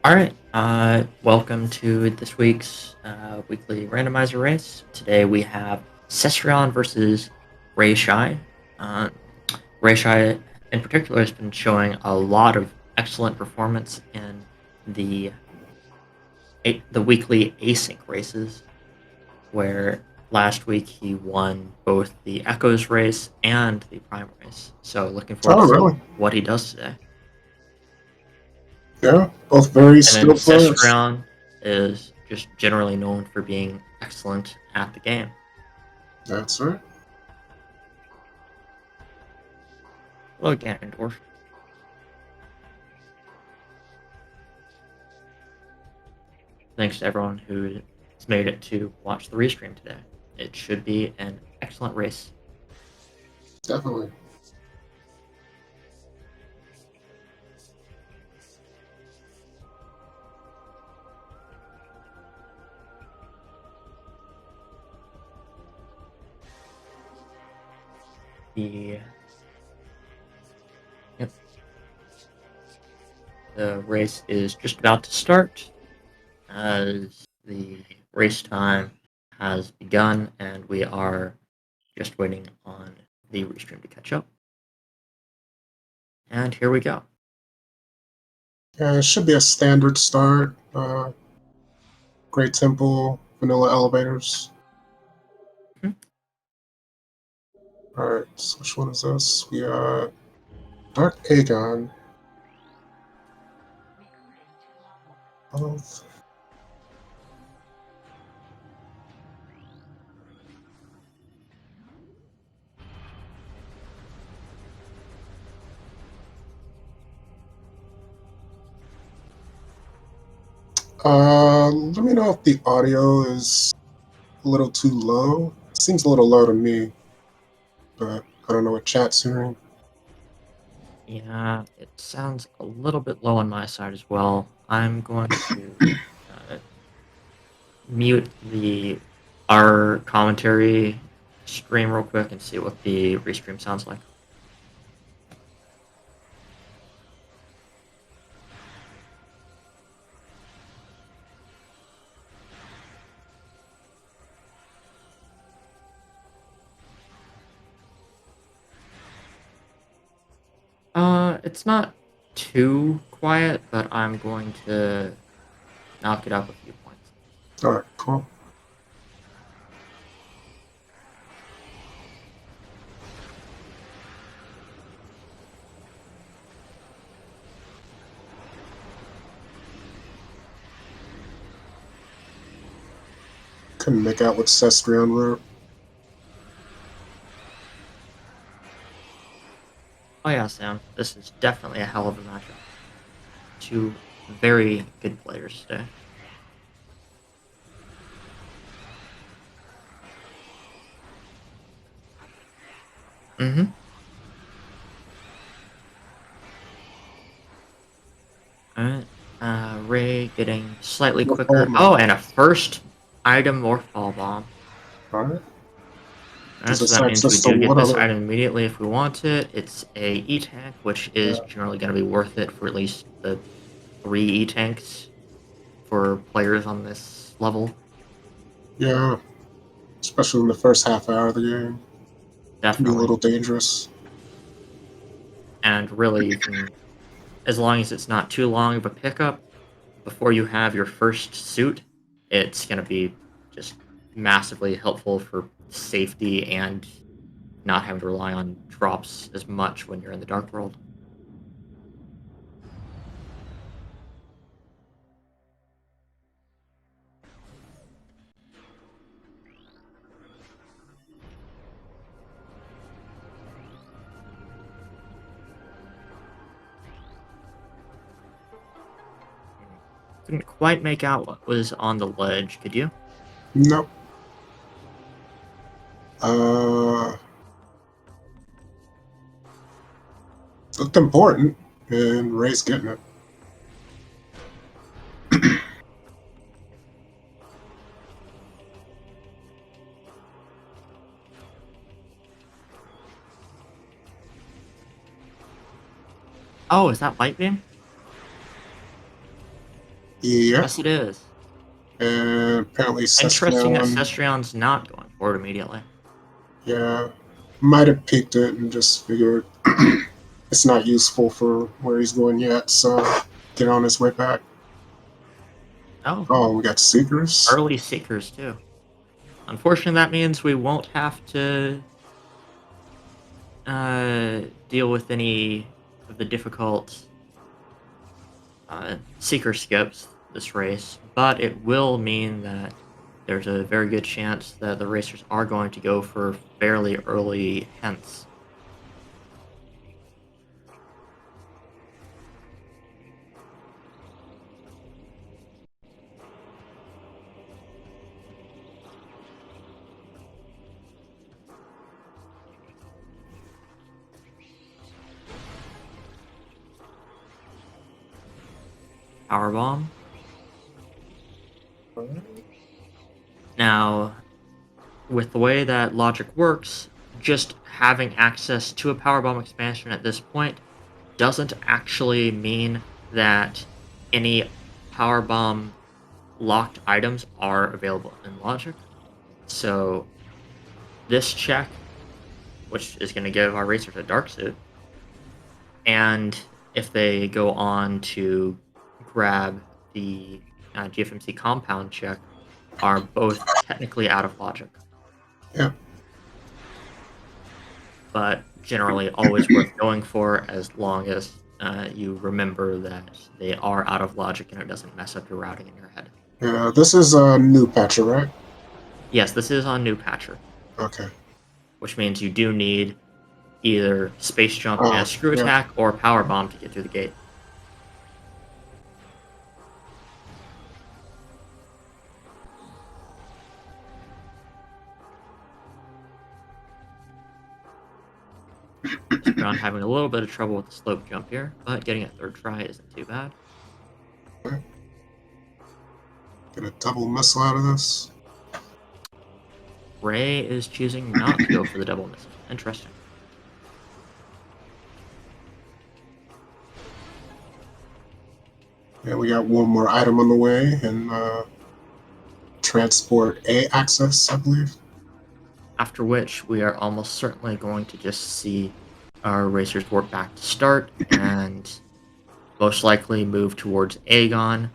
All right. Welcome to this week's weekly randomizer race. Today we have Cestrion versus Ray Shy. Uh, Ray Shy, in particular, has been showing a lot of excellent performance in the the weekly async races, where last week he won both the Echoes race and the Prime race. So looking forward to Oh, see really? what he does today. Yeah, both very And then skilled players. Cestrion is just generally known for being excellent at the game. That's right. Hello, Ganondorf. Thanks to everyone who has made it to watch the restream today. It should be an excellent race. Definitely. The yep, the race is just about to start as the race time has begun, and we are just waiting on the restream to catch up. And here we go. Yeah, it should be a standard start. Great tempo, vanilla elevators. Hmm. Alright, so which one is this? We got Dark Aegon. Both. Let me know if the audio is a little too low. It seems a little low to me, but I don't know what chat's hearing. Yeah, it sounds a little bit low on my side as well. I'm going to uh, mute the our commentary stream real quick and see what the restream sounds like. It's not too quiet, but I'm going to knock it up a few points. Alright, cool. Couldn't make out what Cestrion wrote. Oh yeah, Sam, this is definitely a hell of a matchup. Two very good players today. Mm-hmm. Alright. Ray getting slightly quicker. Oh, and a first item Morphball Bomb. Alright. Alright, Does so this that means we access to do get what this other? item immediately if we want it. It's a E-Tank, which is generally going to be worth it for at least the 3 E-Tanks for players on this level. Yeah, especially in the first half hour of the game. Can be a Definitely. little dangerous. And really, you can, as long as it's not too long of a pickup, before you have your first suit, it's going to be just massively helpful for safety and not having to rely on drops as much when you're in the Dark World. Couldn't quite make out what was on the ledge, could you? Nope. Uh, Looked important, and Ray's getting it. Oh, is that Light Beam? Yeah, Yes, it is. and apparently Interesting that Cestrion, Cestrion's not going forward immediately. yeah, might have picked it and just figured it's not useful for where he's going yet, so get on his way back. Oh, Oh, we got Seekers. early Seekers, too. Unfortunately, that means we won't have to deal with any of the difficult Seeker skips this race, but it will mean that there's a very good chance that the racers are going to go for fairly early hints. Powerbomb. Now, with the way that logic works, just having access to a powerbomb expansion at this point doesn't actually mean that any powerbomb locked items are available in logic. So this check, which is going to give our racers a dark suit, and if they go on to grab the GFMC compound check, are both technically out of logic, Yeah, but generally always worth going for as long as you remember that they are out of logic and it doesn't mess up your routing in your head. yeah. This is a new patcher, right? Yes, this is on new patcher, Okay. which means you do need either space jump and screw Yeah. attack or power bomb to get through the gate. Just having a little bit of trouble with the slope jump here, but getting a third try isn't too bad. Get a double missile out of this. Ray is choosing not to go for the double missile. Interesting. Yeah, we got one more item on the way, and transport A access, I believe. After which, we are almost certainly going to just see our racers warp back to start and most likely move towards Aegon,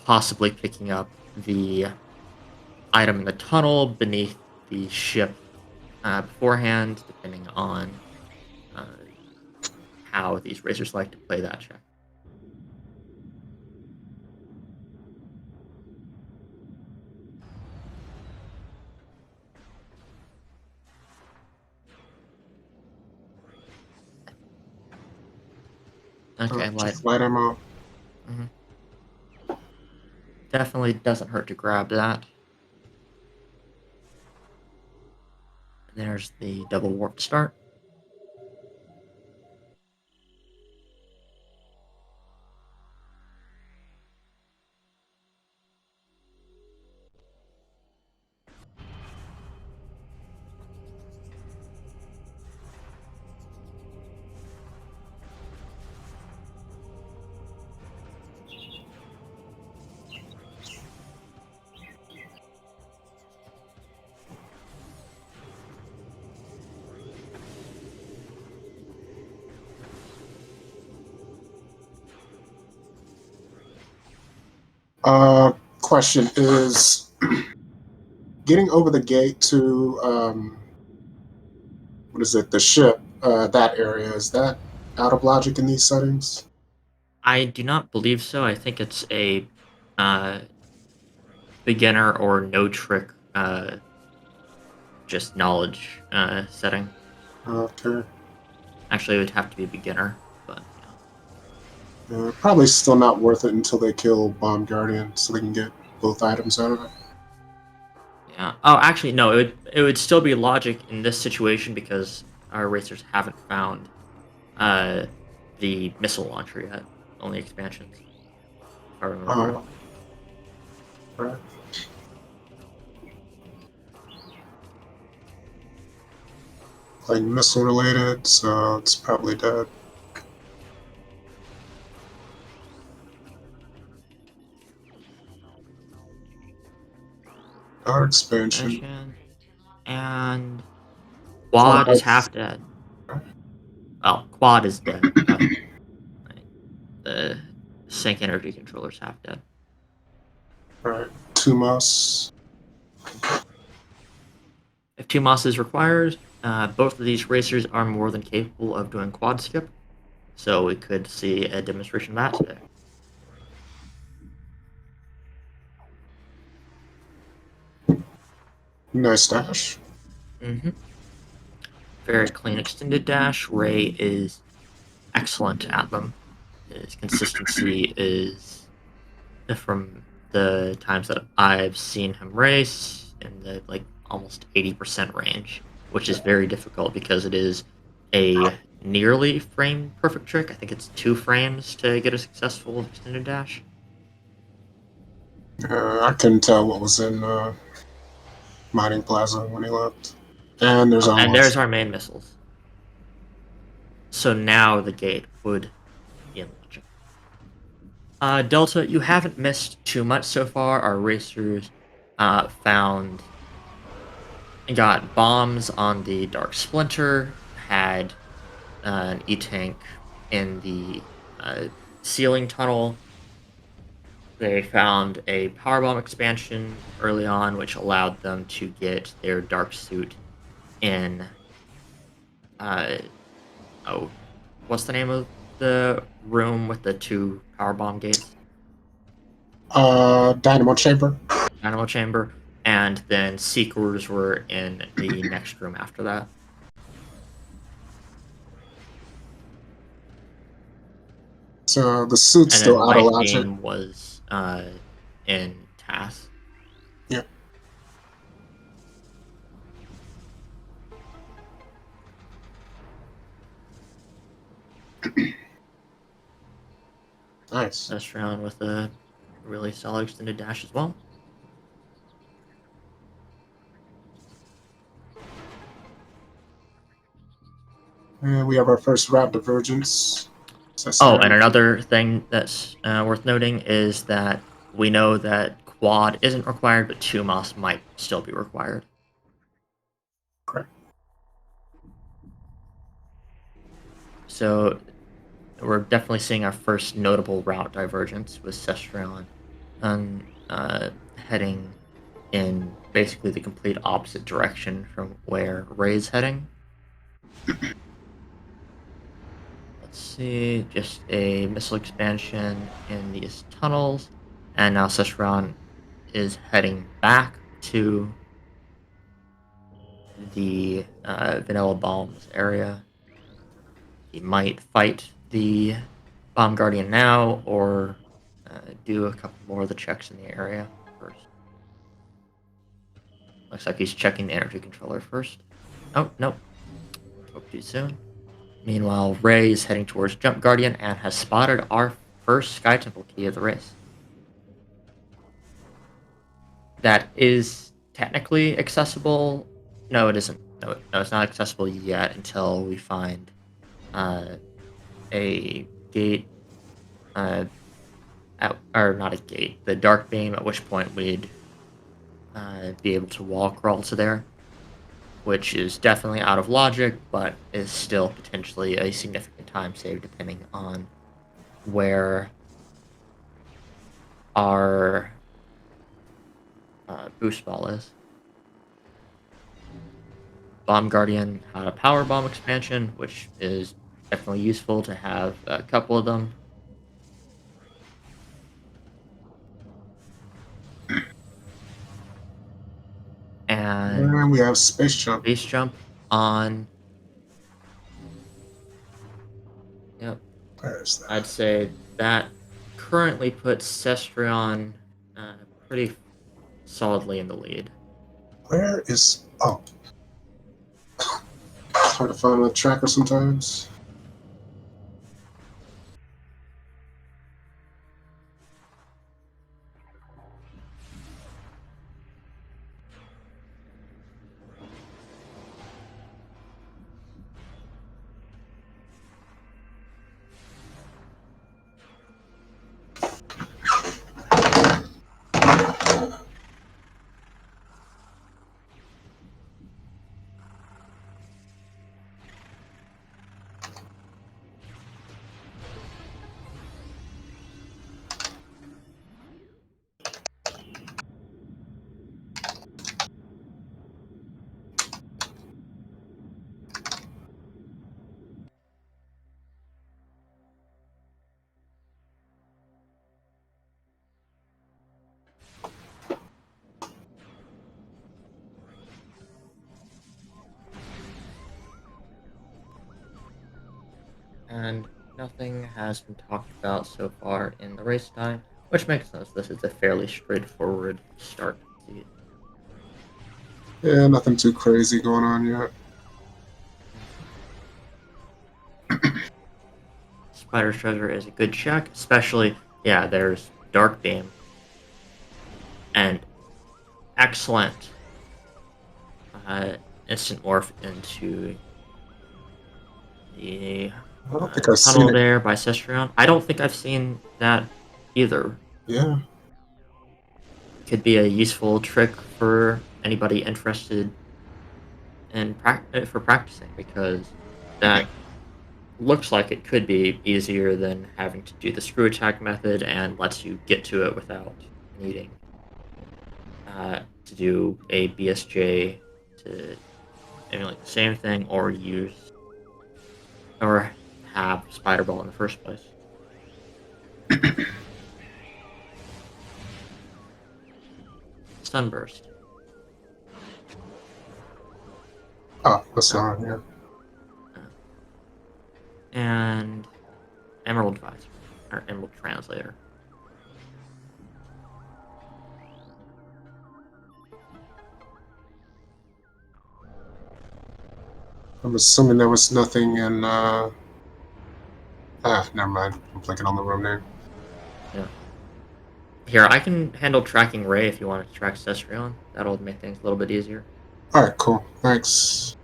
possibly picking up the item in the tunnel beneath the ship beforehand, depending on uh, how these racers like to play that check. Okay, light. Just light ammo. Mhm. Definitely doesn't hurt to grab that. There's the double warp start. Question is getting over the gate to what is it? The ship. That area, is that out of logic in these settings? I do not believe so. I think it's a uh, beginner or no trick, just knowledge setting. Okay. Actually, it would have to be beginner, but Probably still not worth it until they kill Bomb Guardian, so they can get both items out of it. yeah. Oh, actually, no. It would still be logic in this situation because our racers haven't found uh, the missile launcher yet. Only expansions, if I remember Uh, correctly. right. Like missile related, so it's probably dead. Our expansion. And Quad Quad is Heights. half dead. Well, Quad is dead. Right. The sync energy controller's half dead. Right. Tumas. If 2 moss is required, both of these racers are more than capable of doing quad skip, so we could see a demonstration of that today. Nice dash. Mm-hmm. Very clean extended dash. Ray is excellent at them. His consistency is from the times that I've seen him race in the almost 80% range, which is very difficult because it is a nearly frame perfect trick. I think it's 2 frames to get a successful extended dash. I couldn't tell what was in Mining Plaza when he left. And there's Oh, and there's almost. our main missiles. So now the gate would be in logic. Delta, you haven't missed too much so far. Our racers found got bombs on the Dark Splinter, had an E-tank in the ceiling tunnel. They found a powerbomb expansion early on, which allowed them to get their dark suit in. Uh, oh, what's the name of the room with the 2 powerbomb gates? Dynamo Chamber. Animal chamber, and then Seekers were in the next room after that. So the suit's And then still out of Light logic. Beam was in TAS. Yeah. Nice. Last round with a really solid extended dash as well. And we have our first route divergence. Oh, and another thing that's worth noting is that we know that quad isn't required, but 2 moss might still be required. Correct. So we're definitely seeing our first notable route divergence with Cestrion heading in basically the complete opposite direction from where Ray's heading. Let's see, just a missile expansion in these tunnels, and now Cestrion is heading back to the Vanilla Bombs area. He might fight the Bomb Guardian now, or do a couple more of the checks in the area first. Looks like he's checking the energy controller first. Oh, nope. Spoke too soon. Meanwhile, Ray is heading towards Jump Guardian and has spotted our first Sky Temple key of the race. That is technically accessible. No, it isn't. No, it's not accessible yet until we find a gate, or not a gate, the dark beam, at which point we'd be able to wall crawl to there, which is definitely out of logic, but is still potentially a significant time save depending on where our boost ball is. Bomb Guardian had a power bomb expansion, which is definitely useful to have a couple of them. And And we have Space Jump. base jump on. Yep, There's that. I'd say that currently puts Cestrion pretty solidly in the lead. Where is. Oh. It's hard to find on the tracker sometimes. and nothing has been talked about so far in the race time, which makes sense. This is a fairly straightforward start to the season. Yeah, nothing too crazy going on yet. Spider Treasure is a good check, especially, yeah, there's Dark Beam and excellent uh, instant morph into the I don't think I've seen tunnel it. there by Cestrion. I don't think I've seen that either. Yeah. Could be a useful trick for anybody interested in for practicing because that looks like it could be easier than having to do the screw attack method and lets you get to it without needing to do a BSJ to emulate the same thing or use or have Spider Ball in the first place. Sunburst. Oh, that's Oh, not, yeah. uh, and Emerald Advisor or Emerald Translator. I'm assuming there was nothing in, never mind. I'm blanking on the room name. Yeah. Here, I can handle tracking Ray if you want to track Cestrion. That'll make things a little bit easier. Alright, cool. Thanks.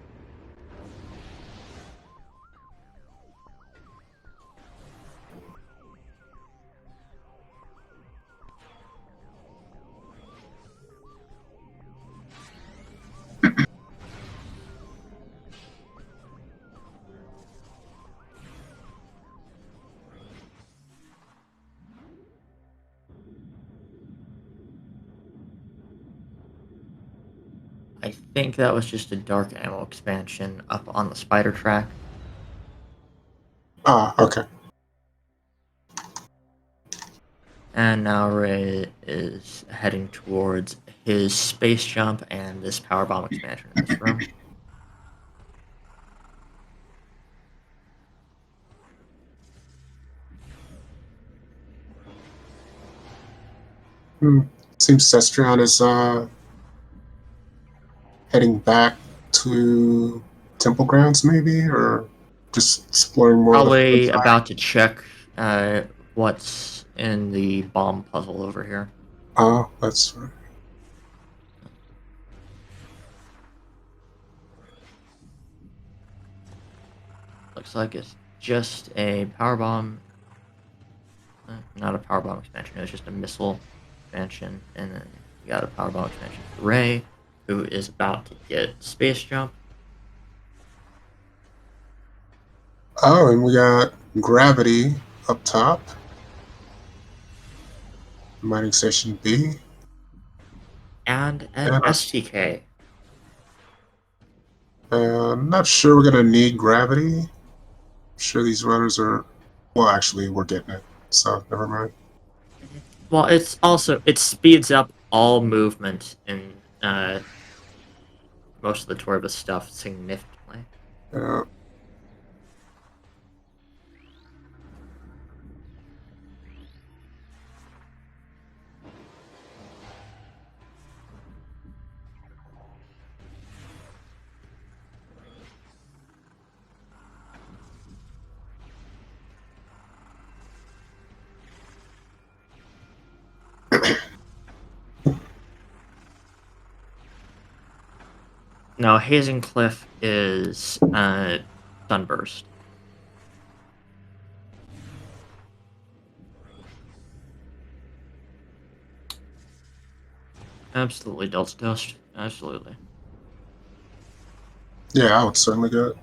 I think that was just a dark ammo expansion up on the spider track. Ah, okay. And now Ray is heading towards his space jump and this power bomb expansion in this room. Hmm. Seems Cestrion is, heading back to Temple Grounds, maybe? Or just exploring more of the flip Probably side? about to check what's in the bomb puzzle over here. Oh, that's right. Looks like it's just a power bomb. Not a power bomb expansion. It was just a missile expansion, and then you got a power bomb expansion for Ray, who is about to get space jump. Oh, and we got Gravity up top. Mining Station B. And an And STK. I'm not sure we're going to need Gravity. I'm sure these runners are... Well, actually, we're getting it. So, never mind. Well, it speeds up all movement in most of the Torva stuff significantly. Uh, No, Hazen Cliff is Sunburst. Absolutely, Delta Dust. Absolutely. yeah, I would certainly get it.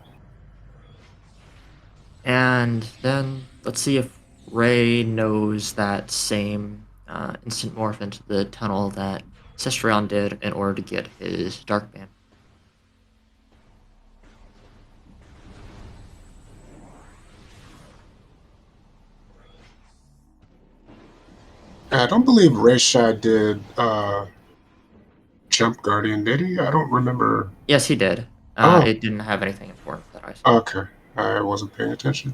And then let's see if Ray knows that same instant morph into the tunnel that Cestrion did in order to get his Dark Band. I don't believe Rayshai did Jump Guardian, did he? I don't remember. Yes, he did. Oh, It didn't have anything important that I saw. okay. I wasn't paying attention.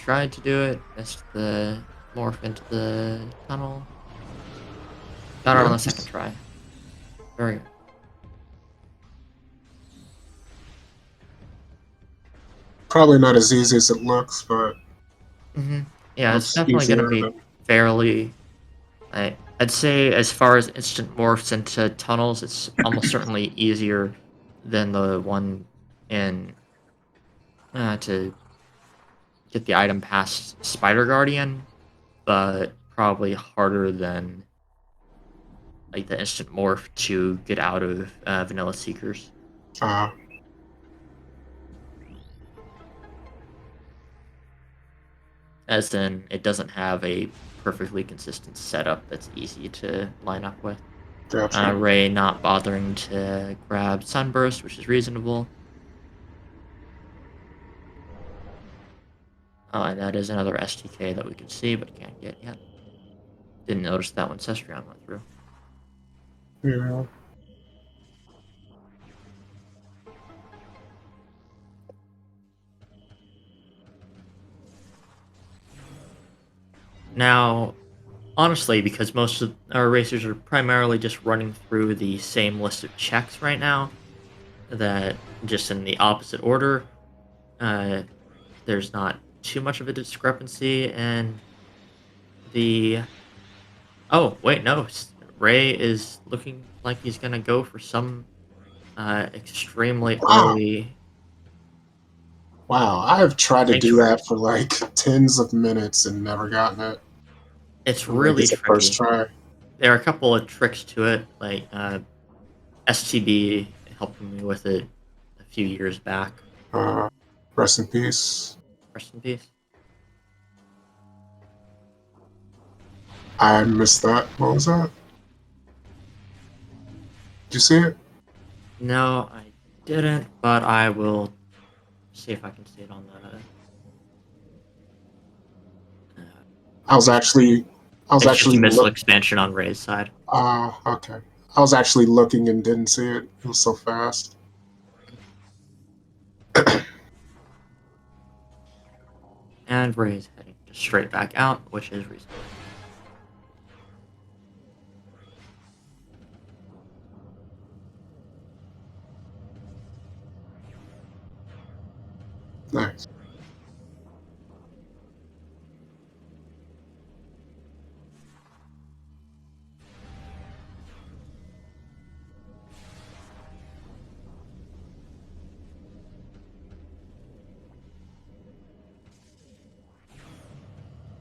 tried to do it, missed the morph into the tunnel. Got it on Yeah, the second try. Very good. probably not as easy as it looks, but Yeah, it's looks definitely going to easier be than. fairly. I'd say as far as instant morphs into tunnels, it's almost certainly easier than the one in to get the item past Spider Guardian, but probably harder than like the instant morph to get out of Vanilla Seekers. Uh, As in, it doesn't have a perfectly consistent setup that's easy to line up with. gotcha. Ray not bothering to grab Sunburst, which is reasonable. And that is another STK that we can see, but can't get yet. Didn't notice that when Cestrion went through. Yeah. Now, honestly, because most of our racers are primarily just running through the same list of checks right now, that just in the opposite order, uh, there's not too much of a discrepancy. And the oh wait, no, Ray is looking like he's gonna go for some extremely Wow. early. Wow. I've tried to do Sanctuary. that for like tens of minutes and never gotten it. It's Like really it's a first tricky. try. There are a couple of tricks to it, like STB helped me with it a few years back. Uh, rest in peace. Rest in peace. I missed that. What was that? Did you see it? No, I didn't, but I will see if I can see it on the I was restream. actually, I was It's just a actually missile look. expansion on Ray's side. Okay. I was actually looking and didn't see it. It was so fast. And Ray's heading just straight back out, which is reasonable. Nice.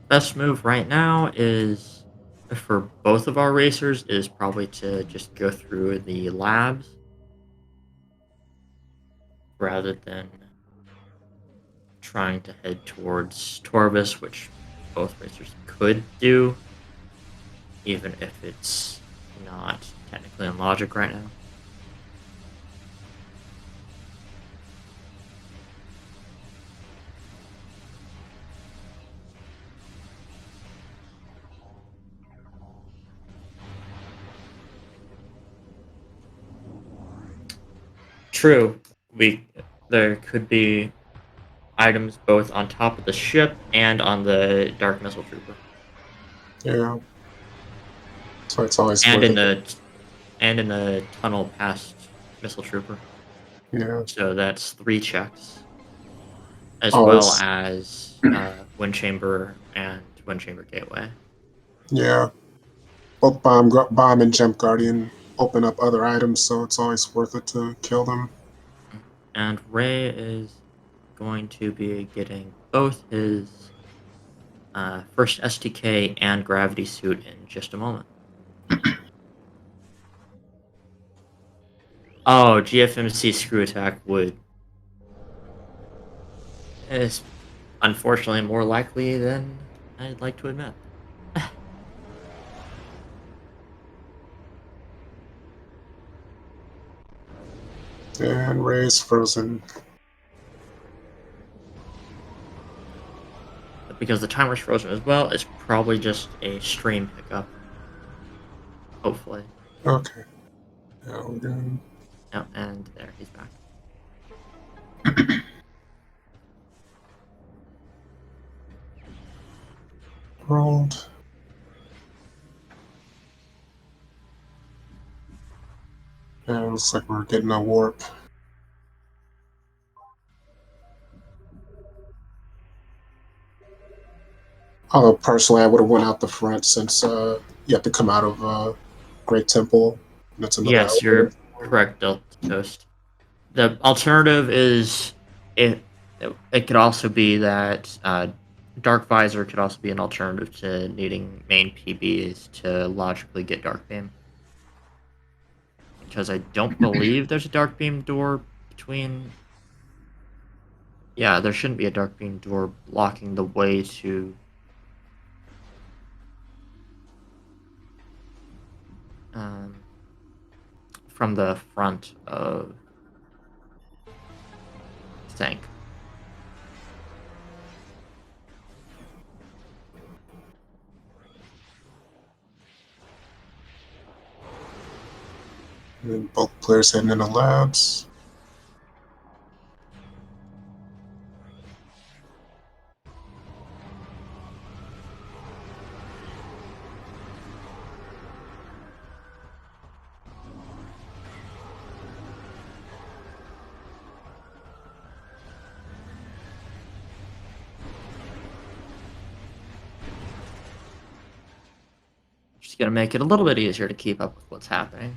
Best move right now is for both of our racers is probably to just go through the labs rather than trying to head towards Torvis, which both racers could do, even if it's not technically in logic right now. True, we there could be items both on top of the ship and on the Dark Missile Trooper, Yeah. So it's always and worth in it. the tunnel past Missile Trooper. Yeah. So that's 3 checks, as well Always. as Wind Chamber and Wind Chamber Gateway. Yeah. Both bomb and jump guardian open up other items, so it's always worth it to kill them. And Ray is going to be getting both his first STK and gravity suit in just a moment. Oh, GFMC screw attack would is unfortunately more likely than I'd like to admit. And Ray's frozen. But because the timer's frozen as well, it's probably just a stream hiccup. Hopefully. Okay. Now we're good. Oh, and there, he's back. world. And it looks like we're getting a warp. Although personally, I would have went out the front since you have to come out of Great Temple. And it's another Yes, elevator. you're correct, Delta Toast. The alternative is it. It could also be that Dark Visor could also be an alternative to needing main PBs to logically get Dark Beam. Because I don't believe there's a Dark Beam door between. Yeah, there shouldn't be a Dark Beam door blocking the way to. Um, from the front of Tank. And then both players heading into labs. Just gonna make it a little bit easier to keep up with what's happening.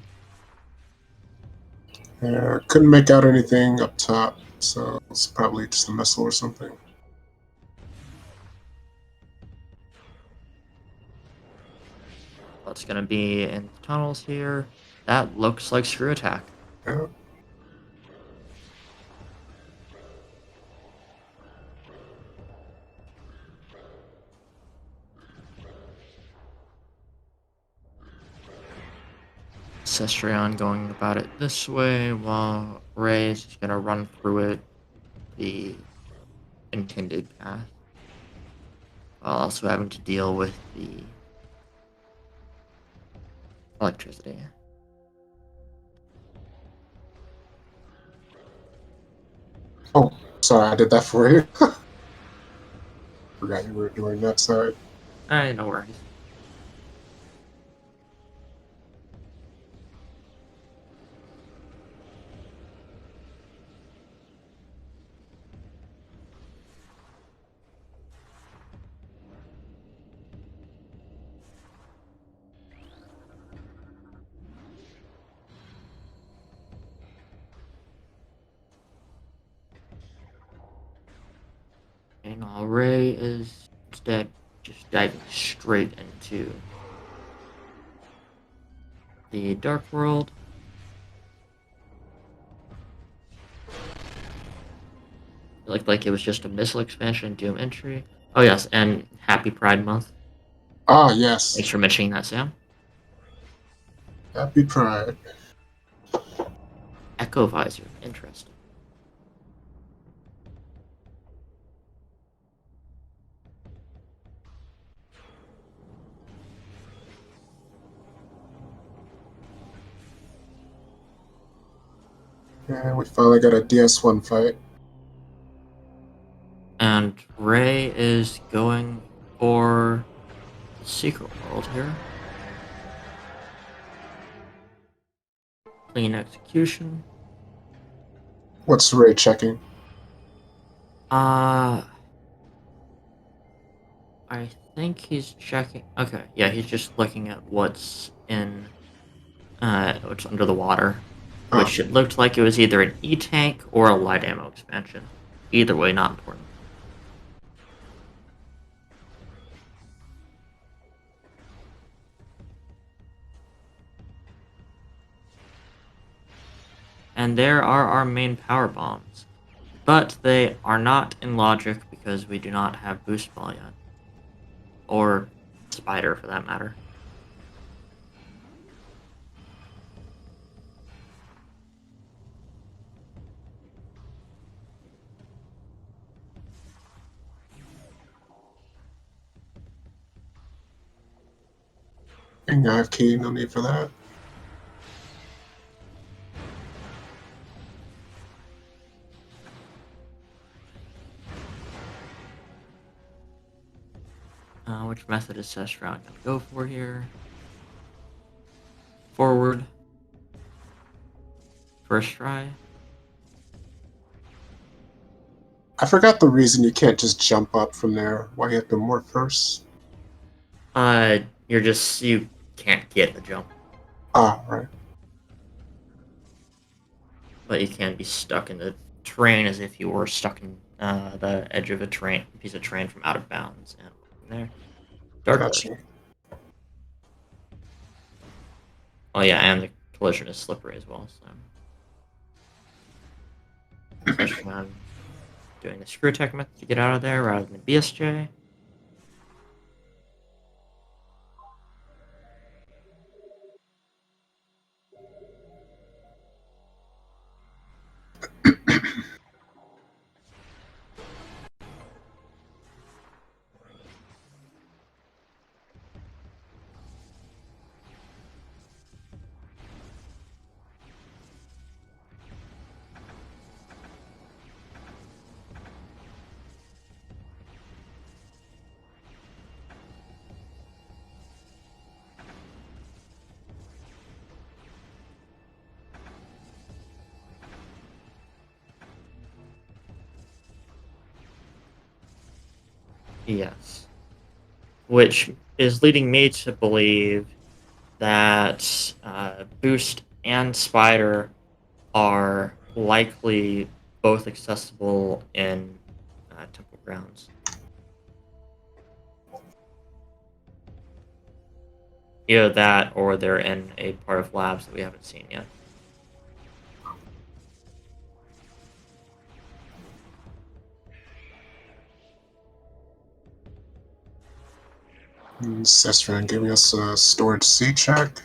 Couldn't make out anything up top, so it's probably just a missile or something. What's gonna be in the tunnels here? That looks like screw attack. Yeah. Cestrion going about it this way while Ray is gonna run through it the intended path. While also having to deal with the electricity. Oh, sorry, I did that for you. Forgot you were doing that side. No worries. And while Ray is instead just diving straight into the Dark World. It looked like it was just a missile expansion, Doom entry. Oh yes, and Happy Pride Month. Ah, yes. Thanks for mentioning that, Sam. Happy Pride. Echo Visor, interesting. And we finally got a DS1 fight. And Ray is going for the Secret World here. Clean execution. What's Ray checking? I think he's checking. Okay, yeah, he's just looking at what's what's under the water, Oh, which it looked like it was either an E-tank or a light ammo expansion. Either way, not important. And there are our main power bombs. But they are not in logic because we do not have boost ball yet. Or spider, for that matter. and I have key, no need for that. Which method is Sestron gonna go for here? Forward. First try. I forgot the reason you can't just jump up from there. Why you have to morph first? You can't get the jump, Ah, right. but you can be stuck in the terrain as if you were stuck in the edge of a piece of terrain from out of bounds. And there, dark blade. Gotcha. Oh yeah, and the collision is slippery as well. So Sestron doing the screw attack method to get out of there rather than BSJ. Yes. Which is leading me to believe that Boost and Spider are likely both accessible in Temple Grounds. Either that or they're in a part of labs that we haven't seen yet. Sestron giving us a storage C check.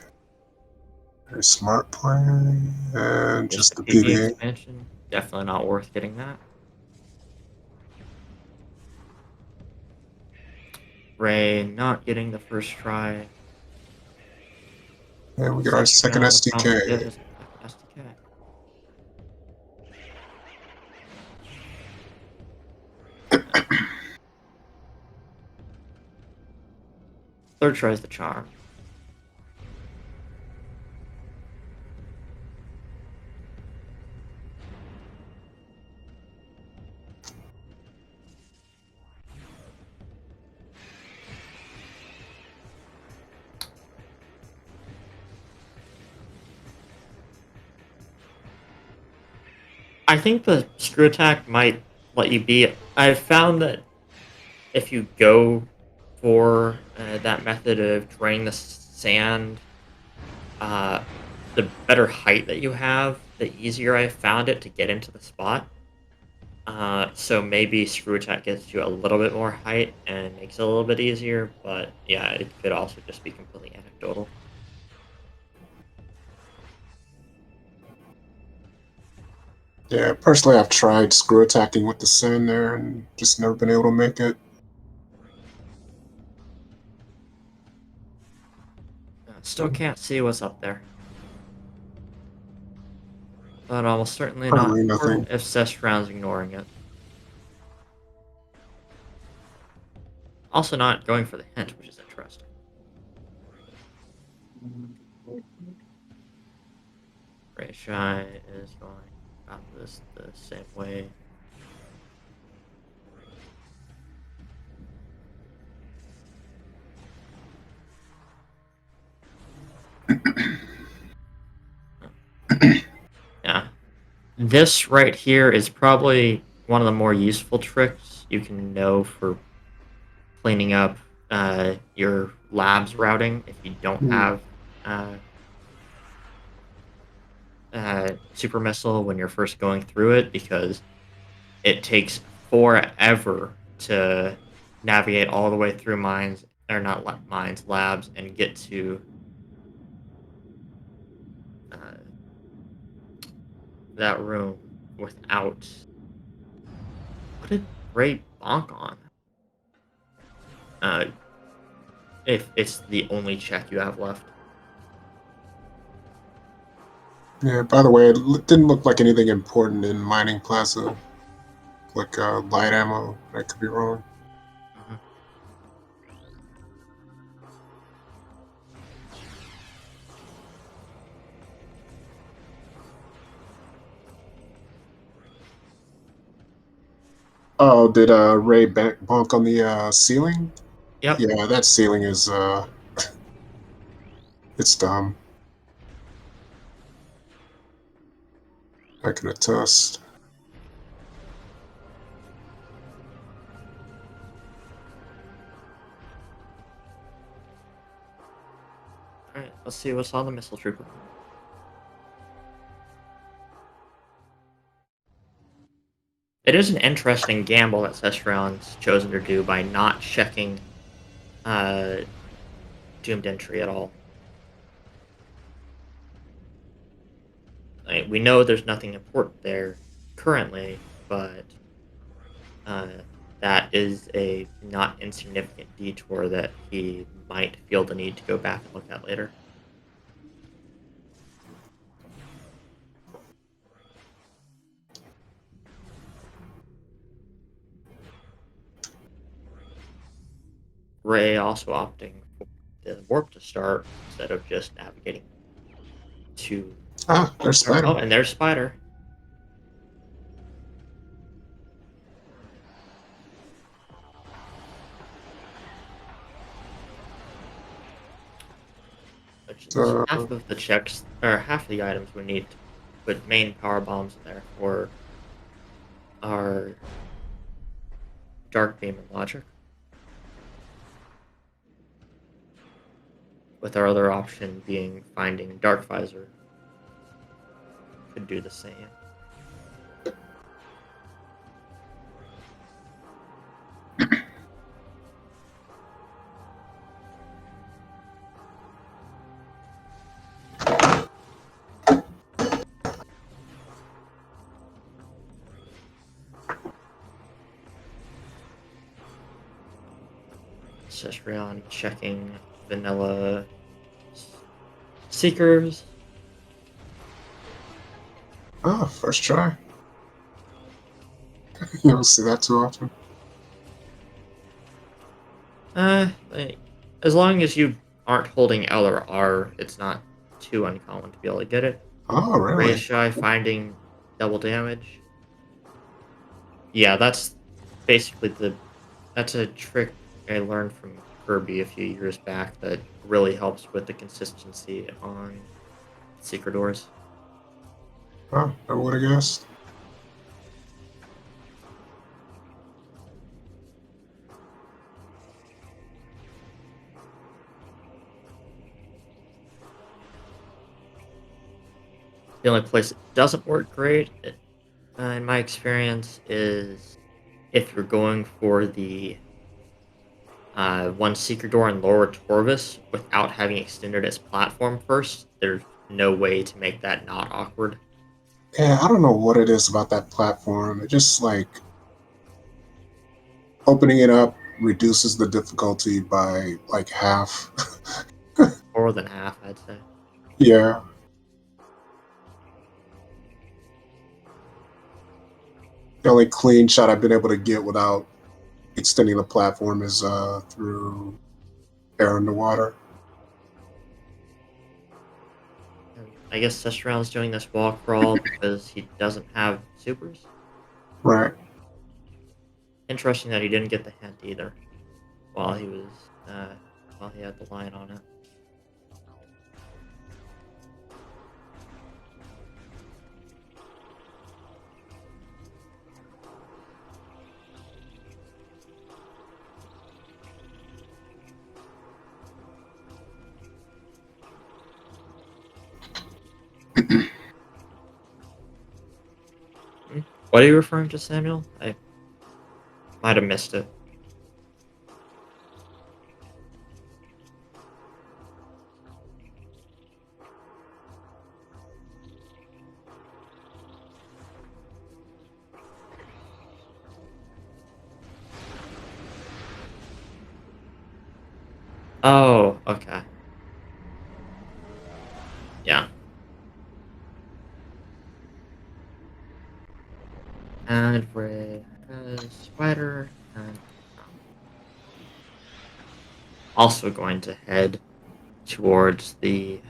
Very smart play. And Just just the the PV PV. expansion, definitely not worth getting that. Ray not getting the first try. And we get our second Sestron about to get SDK. his SDK. Third try is the charm. I think the screw attack might let you be. I've found that if you go for that method of draining the sand, uh, the better height that you have, the easier I found it to get into the spot. So maybe screw attack gets you a little bit more height and makes it a little bit easier, but yeah, it could also just be completely anecdotal. Yeah, personally, I've tried screw attacking with the sand there and just never been able to make it. Still can't see what's up there. But almost certainly not Probably important nothing. if Sestron's ignoring it. Also not going for the hint, which is interesting. Ray Shy is going about this the same way. Yeah. This right here is probably one of the more useful tricks you can know for cleaning up your labs routing if you don't Hmm. have uh, super missile when you're first going through it, because it takes forever to navigate all the way through mines, or not mines, labs, and get to uh, that room without. What did Ray bonk on? Uh, if it's the only check you have left. Yeah, by the way, it didn't look like anything important in Mining Plaza. Like light ammo. I could be wrong. Mhm. Oh, did Ray bonk on the ceiling? Yep. Yeah, that ceiling is it's dumb. I can attest. All right. Let's see what's on the missile trooper. It is an interesting gamble that Sestron's chosen to do by not checking uh, doomed entry at all. We know there's nothing important there currently, but uh, that is a not insignificant detour that he might feel the need to go back and look at later. Ray also opting for the warp to start instead of just navigating to. Ah, there's Oh, Spider. and there's Spider. Which is Uh, half of the checks, or half of the items we need to put main power bombs in there for our dark beam and logic. With our other option being finding dark visor, could do the same. Cestrion checking vanilla seekers. oh, first try. You don't see that too often. Like, as long as you aren't holding L or R, it's not too uncommon to be able to get it. Oh, Ray really? Shy finding double damage. Yeah, that's basically that's a trick I learned from Kirby a few years back that really helps with the consistency on secret doors. Oh, I would have guessed. The only place it doesn't work great, in my experience, is if you're going for the one secret door in Lower Torvis without having extended its platform first. There's no way to make that not awkward. Yeah, I don't know what it is about that platform. It just like opening it up reduces the difficulty by like half. More than half, I'd say. Yeah. The only clean shot I've been able to get without extending the platform is through air underwater. And I guess Sestround's doing this wall crawl because he doesn't have supers. Right. Interesting that he didn't get the hint either while he was while he had the line on it. Hmm? What are you referring to, Samuel? I might have missed it. Oh, okay. Yeah. And Ray has Spider, and also going to head towards the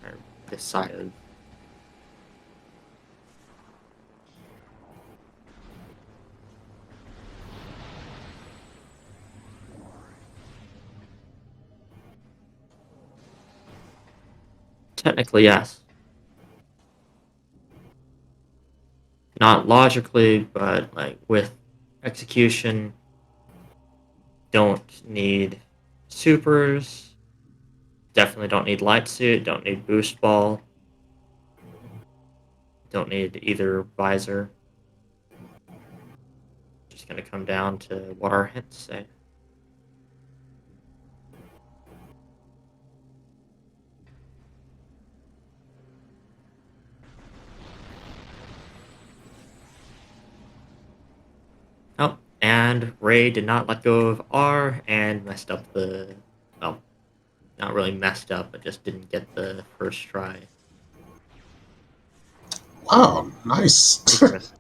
or this side of Technically, yes. Not logically, but like with execution, don't need supers. Definitely don't need light suit. Don't need boost ball. Don't need either visor. Just gonna come down to what our hints say. Oh, and Ray did not let go of R and messed up the. Well, not really messed up, but just didn't get the first try. Wow, nice. Interesting.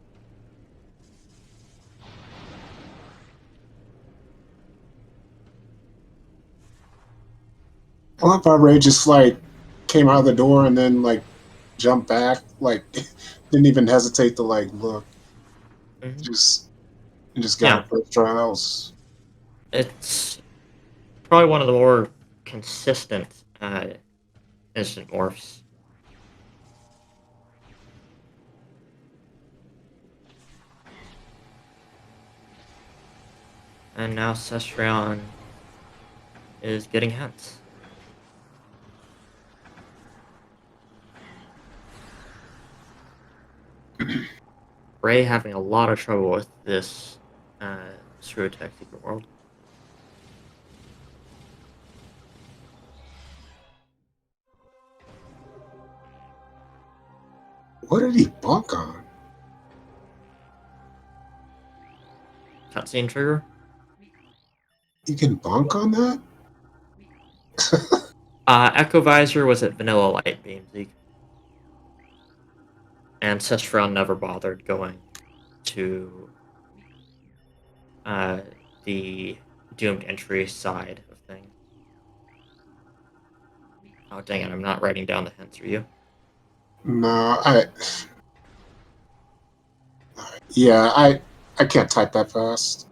I love how Ray just like came out of the door and then like jumped back, like didn't even hesitate to like look. Hmm. Just just got Yeah, it first try. That was it's probably one of the more consistent instant morphs. And now Cestrion is getting hints. Ray having a lot of trouble with this screw attack secret world. what did he bonk on? Cutscene trigger. You can bonk on that? Echo Visor was at Vanilla Light Beam, and Cestrion never bothered going to uh, the doomed entry side of things. Oh dang it! I'm not writing down the hints. Are you? No, yeah, I can't type that fast.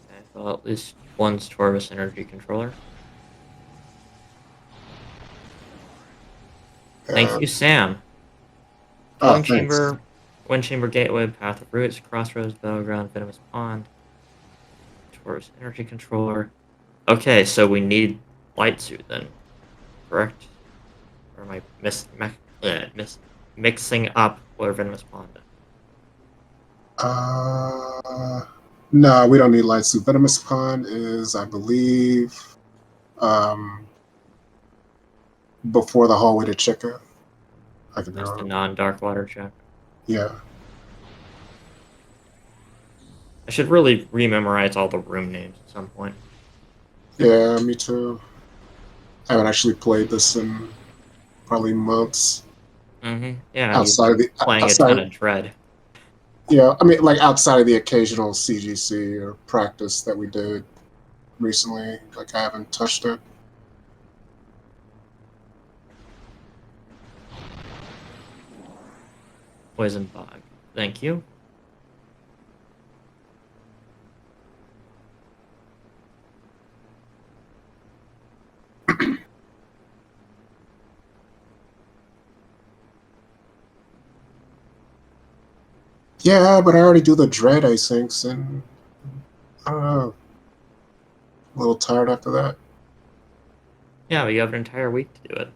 Okay, well, at least one's Torvus Energy Controller. Thank Uh, you, Sam. oh, Killing thanks. Chamber, Wind Chamber Gateway, Path of Roots, Crossroads, Battleground, Venomous Pond, Torvus Energy Controller. Okay, so we need Light Suit then, correct? Or am I mixing up where Venomous Pond is? Uh, no, we don't need light suit. Venomous Pond is, I believe, um, before the hallway to Chica. I could be Just a wrong. non-dark water check. Yeah, I should really rememorize all the room names at some point. yeah, me too. I haven't actually played this in probably months. Yeah, you've Outside of been the playing a ton outside, of Dread. yeah, I mean, like outside of the occasional CGC or practice that we did recently, like I haven't touched it. Poison Bog. Thank you. Yeah, but I already do the dread asyncs, and I don't know, a little tired after that. Yeah, but you have an entire week to do it.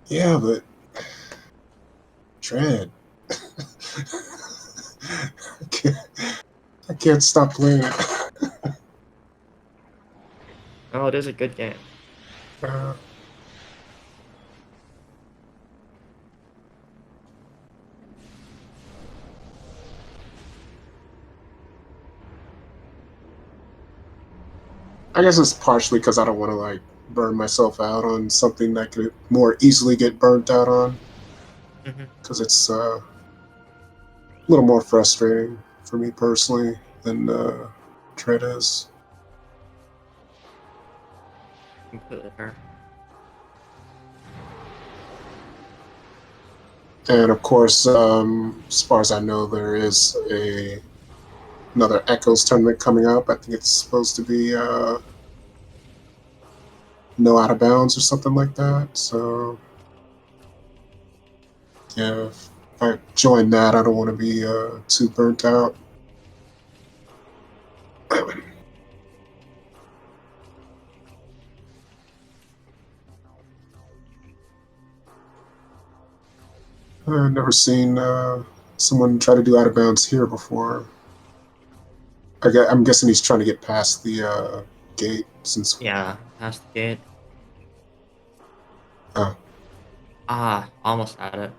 Yeah, but dread. I can't, I can't stop playing it. Oh, it is a good game. Uh, I guess it's partially because I don't want to like burn myself out on something that could more easily get burnt out on, Hmm. because it's a little more frustrating for me personally than dread is. Completely fair. And of course, as far as I know, there is another Echoes tournament coming up. I think it's supposed to be no out of bounds or something like that. So yeah, if I join that, I don't want to be too burnt out. I've never seen someone try to do out of bounds here before. I'm guessing he's trying to get past the gate since. Yeah, past the gate. Oh, Ah, almost had it.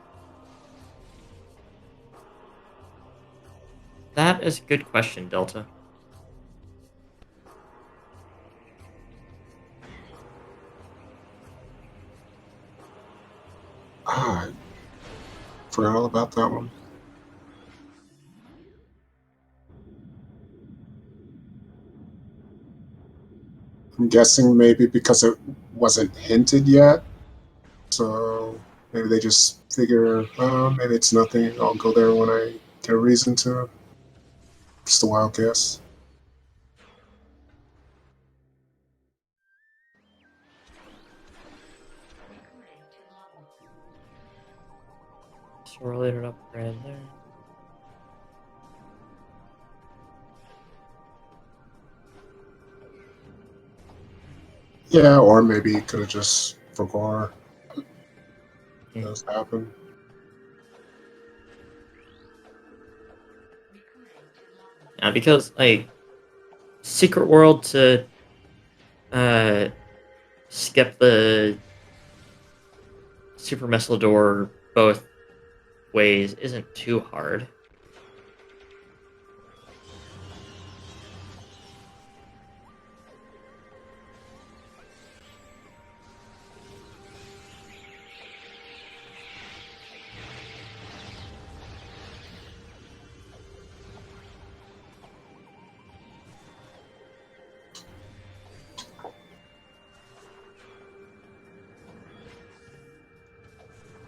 That is a good question, Delta. I forgot all about that one. I'm guessing maybe because it wasn't hinted yet, so maybe they just figure, maybe it's nothing. I'll go there when I get a reason to. Just a wild guess. Swirlated upgrade there. Yeah, or maybe he could have just forgot. Mm. Does happen. Yeah, because like Secret World to uh skip the super missile door both ways isn't too hard.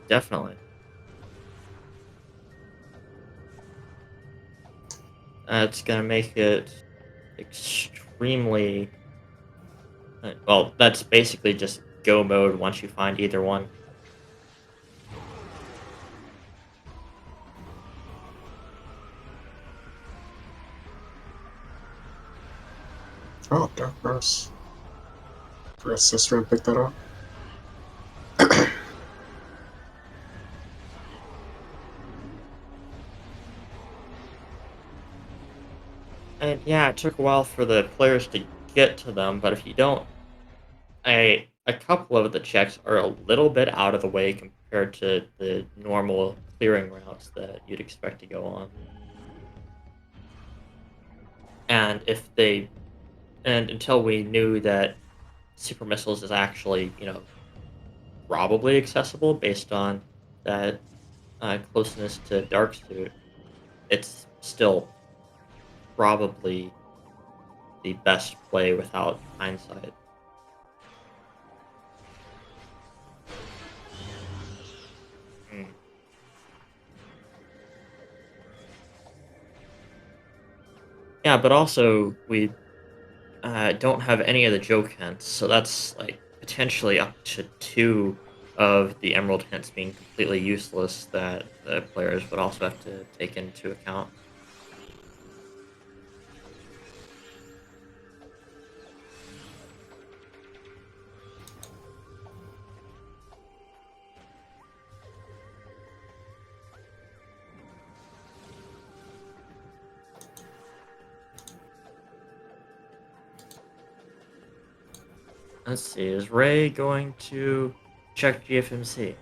Definitely. It's gonna make it extremely well, that's basically just go mode once you find either one. Oh, Dark Nurse. Forgot Sister and pick that up. And yeah, it took a while for the players to get to them, but if you don't, a couple of the checks are a little bit out of the way compared to the normal clearing routes that you'd expect to go on. And if they and until we knew that super missiles is actually, probably accessible based on that closeness to dark suit, it's still probably the best play without hindsight. Mm. Yeah, but also we don't have any of the joke hints, so that's like potentially up to two of the emerald hints being completely useless that the players would also have to take into account. Let's see, is Ray going to check GFMC?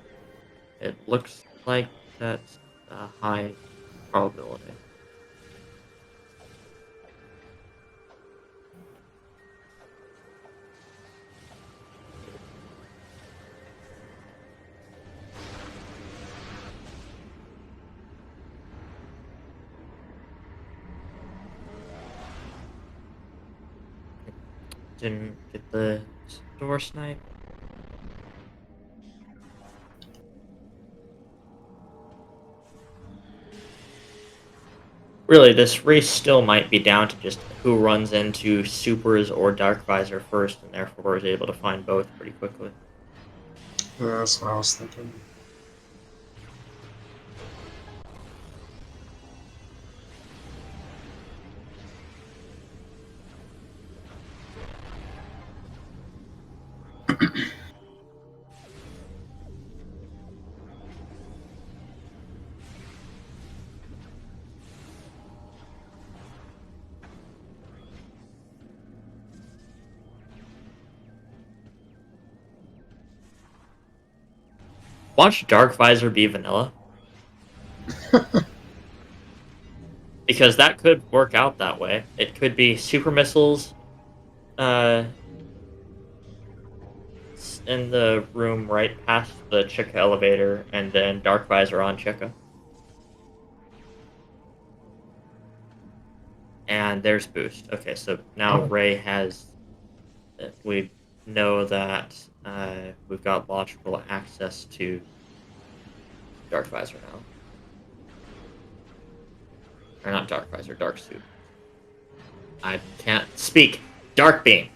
It looks like that's a high probability. Didn't get the door snipe. Really, this race still might be down to just who runs into supers or dark visor first, and therefore is able to find both pretty quickly. Yeah, that's what I was thinking. Watch dark visor be vanilla, because that could work out that way. It could be super missiles, uh, in the room right past the Chica elevator, and then dark visor on Chica. And there's boost. Okay, so now Oh, Ray has. We know that we've got logical access to dark visor now, or not dark visor, dark suit. I can't speak. Dark beam.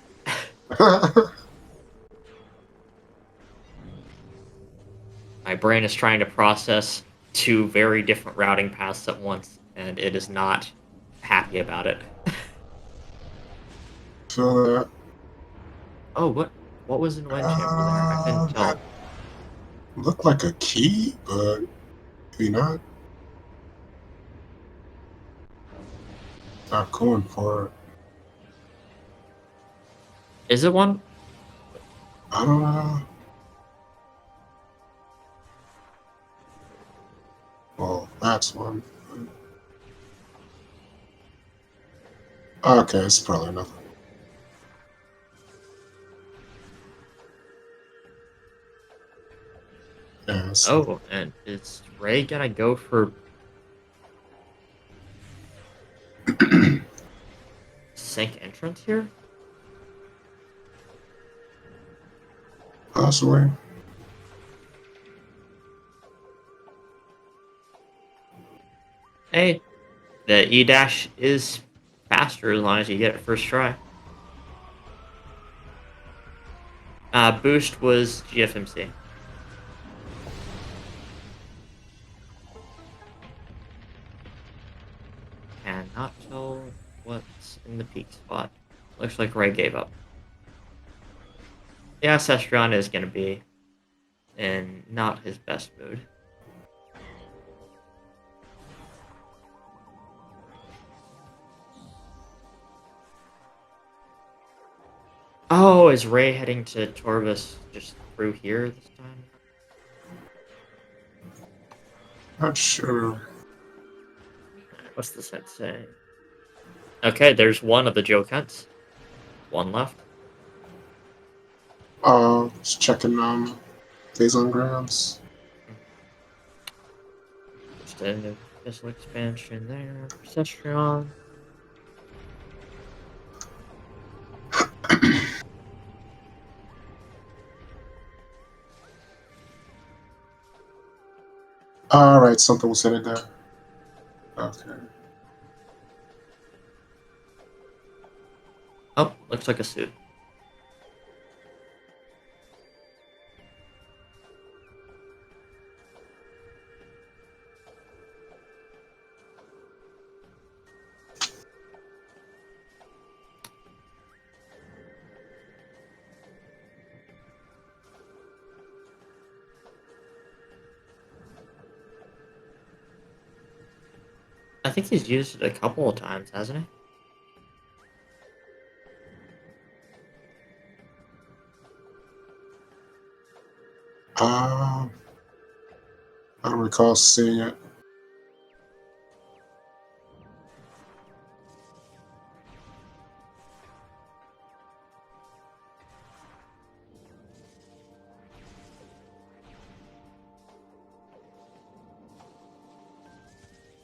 My brain is trying to process two very different routing paths at once, and it is not happy about it. feel that. Oh, what was in wind chamber there? I couldn't That tell. looked like a key, but maybe not. Not going for it. Is it one? I don't know. Well, that's one. Okay, it's probably nothing. Yeah, it's nothing. Oh, and is Ray gonna go for sink entrance here? Possibly. Hey, the E dash is faster as long as you get it first try. Boost was GFMC. Cannot tell what's in the peak spot. Looks like Ray gave up. Yeah, Sestrion is going to be in not his best mood. Oh, is Ray heading to Torvis just through here this time? Not sure. What's the set say? Okay, there's one of the Jokets. One left. Just checking days on grounds. Just a missile expansion there for Sestrion. All right, something was headed there. Okay. Oh, looks like a suit. I think he's used it a couple of times, hasn't he? I don't recall seeing it.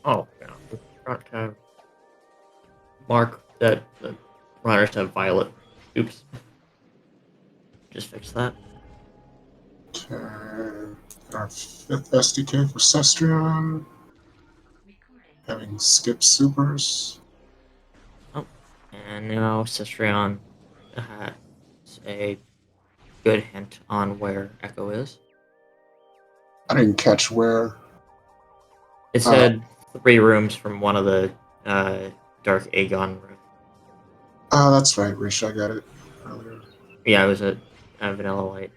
Oh, yeah. We forgot to mark that the runners have violet. Oops. Just fix that. Okay. Our fifth SDK for Sestrion. having skip supers. Oh, and now Cestrion has a good hint on where Echo is. I didn't catch where. It said 3 rooms from one of the Dark Aegon rooms. Oh, that's right, Rish. I got it earlier. Yeah, it was a vanilla white.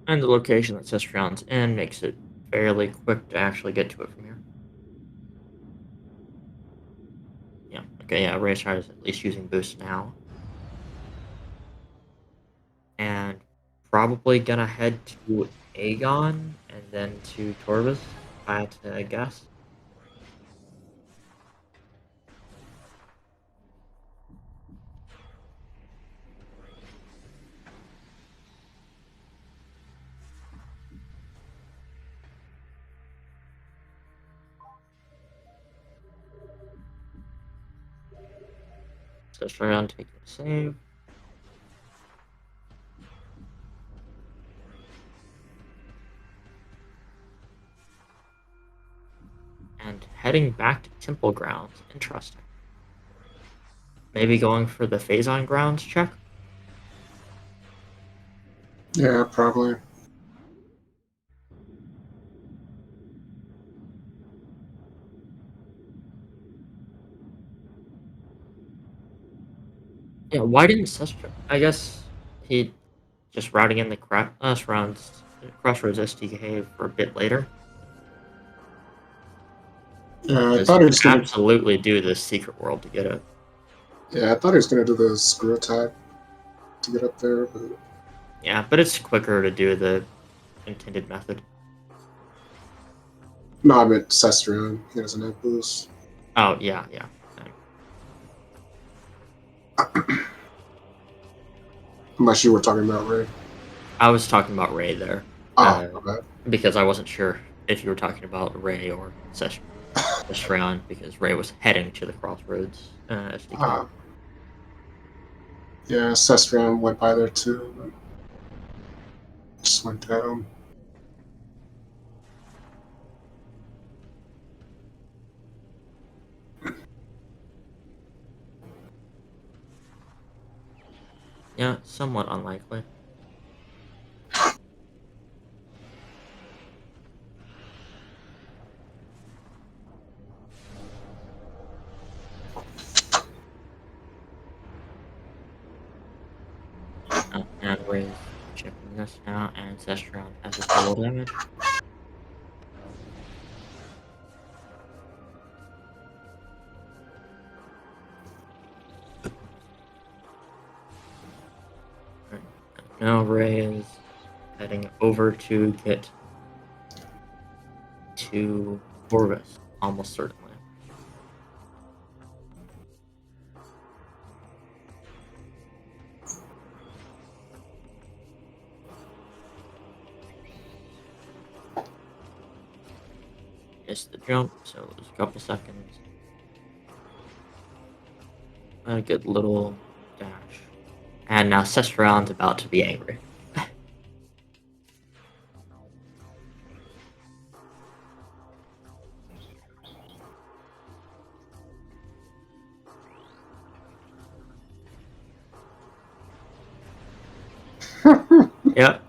And the location that Cestrion's in makes it fairly quick to actually get to it from here. Yeah, okay, yeah, Rayshard is at least using boost now. And probably gonna head to Aegon and then to Torvus, if I had to guess. Cestrion taking a save. And heading back to Temple Grounds. Interesting. Maybe going for the Phazon Grounds check? Yeah, probably. Yeah, why didn't Cestrion? I guess he just routing in the Crossroads SDK for a bit later. Yeah, I Because thought he he could was gonna. absolutely do the Secret World to get it. Yeah, I thought he was gonna do the screw attack to get up there, but Yeah, but it's quicker to do the intended method. no, I meant Cestrion. He doesn't have boost. Oh, yeah, yeah. Unless you were talking about Ray. I was talking about Ray there. Oh, my bad. Because I wasn't sure if you were talking about Ray or Cestrion, because Ray was heading to the Crossroads SDK. Yeah, Cestrion went by there too. But just went down. Yeah, somewhat unlikely. And Ray's checking this now, and Cestrion has his double damage. Right. Now Ray is heading over to get to Corvus, almost certainly. Missed the jump, so it was a couple seconds. A good little dash. And now Cestrion's about to be angry. Yep.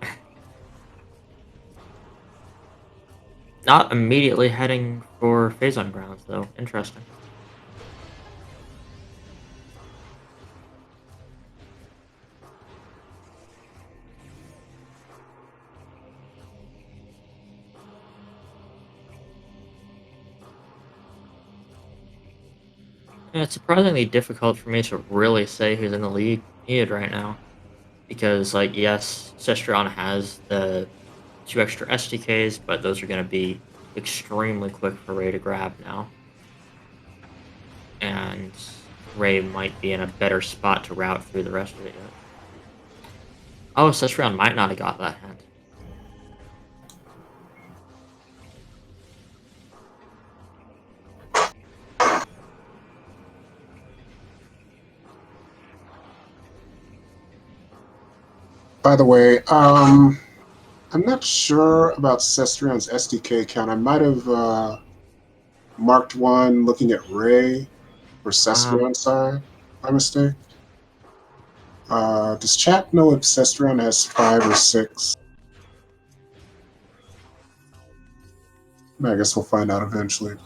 Not immediately heading for Phazon Grounds, though. Interesting. Yeah, it's surprisingly difficult for me to really say who's in the lead right now. Because, like, yes, Cestrion has the 2 extra SDKs, but those are going to be extremely quick for Ray to grab now. And Ray might be in a better spot to route through the rest of it yet. Oh, Cestrion might not have got that hint. By the way, I'm not sure about Cestrion's SDK account. I might have marked one looking at Ray or Um, Cestrion, sorry, by mistake. Does chat know if Cestrion has 5 or 6? I guess we'll find out eventually.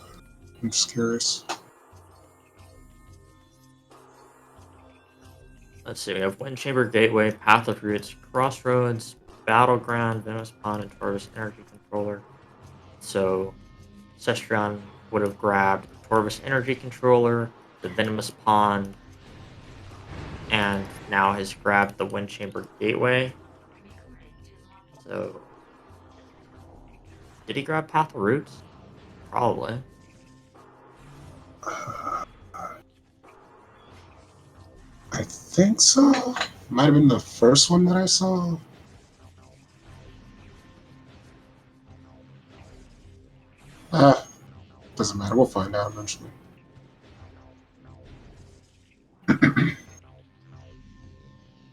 I'm just curious. let's see. We have Wind Chamber Gateway, Path of Roots, Crossroads, Battleground, Venus Pond, and Taurus Energy Controller. So Cestrion would have grabbed the Torvus Energy Controller, the Venomous Pond, and now has grabbed the Wind Chamber Gateway. So, did he grab Path of Roots? Probably. I think so. Might have been the first one that I saw. Doesn't matter. We'll find out eventually.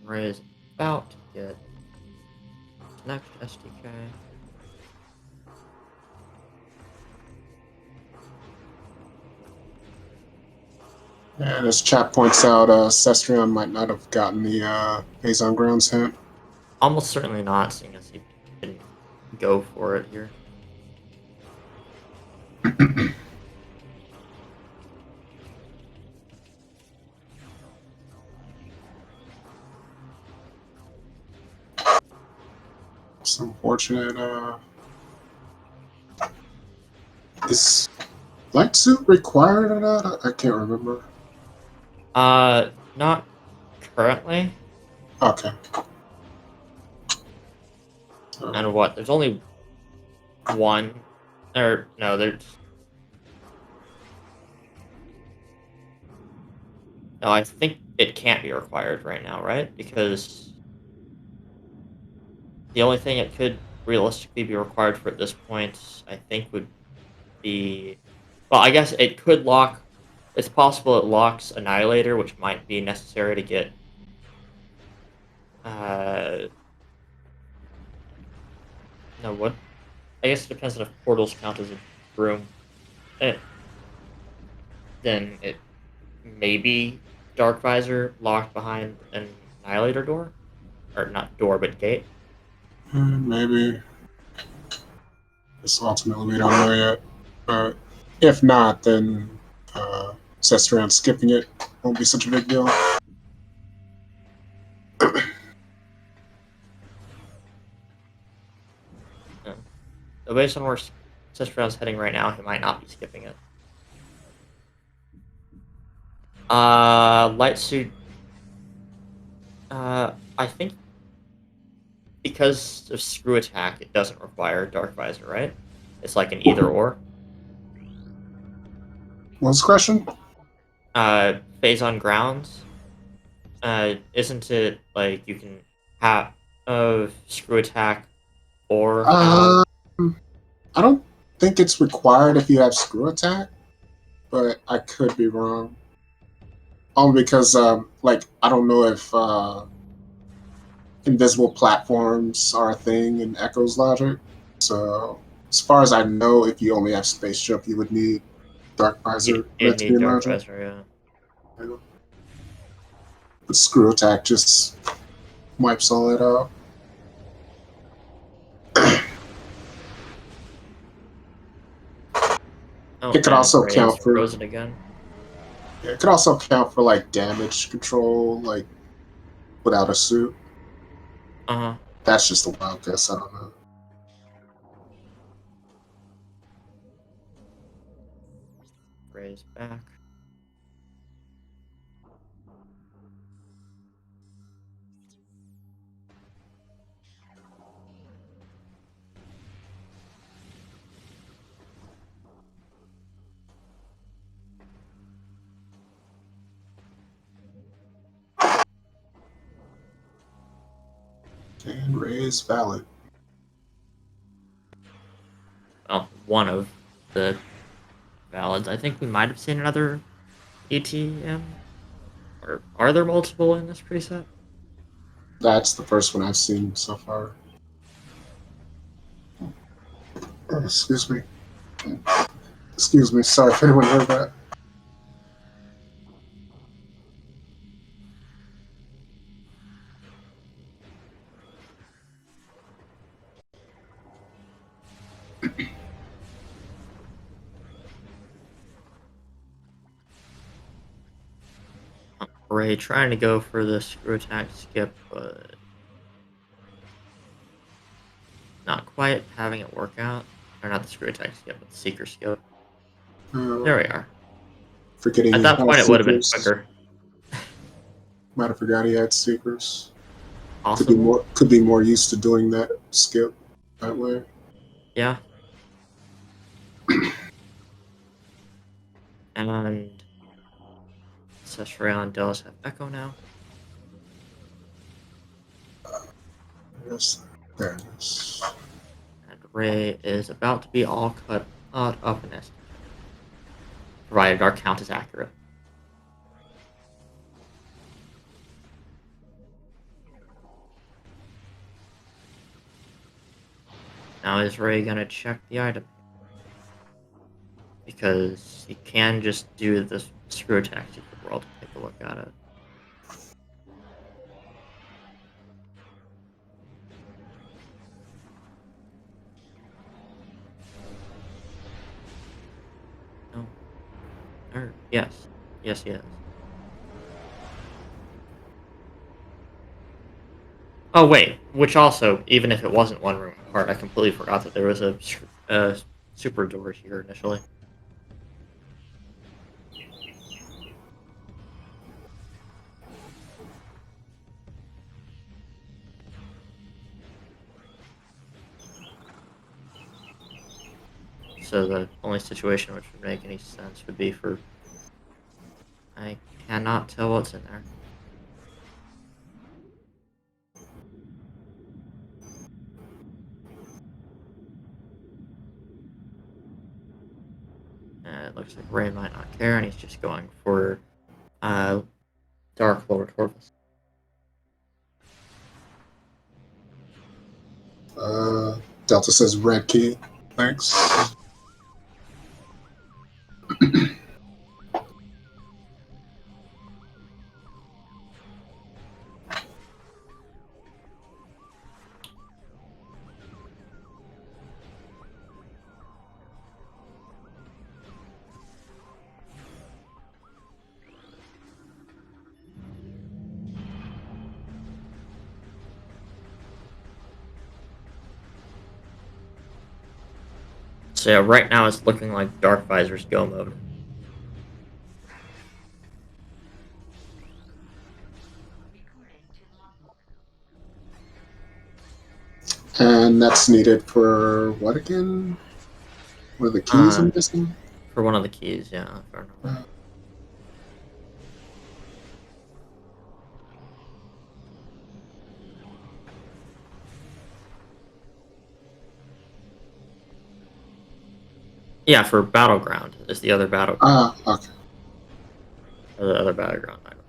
Ray is about to get his next SDK. And as chat points out, Cestrion might not have gotten the Phase on Grounds hint. Almost certainly not, seeing as he didn't go for it here. It's unfortunate. Is light suit required or not? I can't remember. Not currently. Okay. And what? There's only one. Or, no, there's. No, I think it can't be required right now, right? Because the only thing it could realistically be required for at this point, I think, would be. Well, I guess it could lock. It's possible it locks Annihilator, which might be necessary to get. No, what? I guess it depends on if portals count as a room. Then it may be Dark Visor locked behind an Annihilator door. Or not door, but gate. Maybe. Guess ultimately we don't know yet. But if not, then Cestrion skipping it won't be such a big deal. Yeah. So based on where Cestrion's heading right now, he might not be skipping it. Light suit. I think because of screw attack, it doesn't require Dark Visor, right? It's like an either or. What's the question? Phase on grounds. Isn't it like you can have screw attack or have? I don't think it's required if you have screw attack, but I could be wrong. Only because, I don't know if invisible platforms are a thing in Echo's logic. So, as far as I know, if you only have space jump, you would need Dark Visor. You need Dark Visor, yeah. But screw attack just wipes all that out. Oh, it could also Ray count for frozen again. Yeah, it could also count for like damage control, like without a suit. That's just a wild guess. I don't know. Ray's back. And Ray is valid. Well, one of the valids. I think we might have seen another ATM. Or are there multiple in this preset? That's the first one I've seen so far. Oh, excuse me. Excuse me. Sorry if anyone heard that. Ray trying to go for the screw attack skip, but not quite having it work out. Or not the screw attack skip, but the seeker skip. There we are. Forgetting At he that point, has it would have been seekers. quicker. Might have forgot he had seekers. Possible. Could be more used to doing that skip that way. Yeah. And Seshrael does have Echo now. Yes, there it is. And Ray is about to be all cut out up in ST, provided our count is accurate. Now is Ray gonna check the item? Because he can just do the screw attack to the world to take a look at it. No. Or yes. Yes, he is. Oh wait, which also, even if it wasn't one room apart, I completely forgot that there was a super door here initially. So the only situation which would make any sense would be for... I cannot tell what's in there. It looks like Ray might not care, and he's just going for Dark Lord Horvus. Delta says red key. Thanks. So yeah, right now it's looking like Dark Visor's go mode. And that's needed for what again? What are the keys I'm missing? For one of the keys, yeah. If I remember. Yeah, for Battleground is the other battleground. Okay. Or the other battleground item.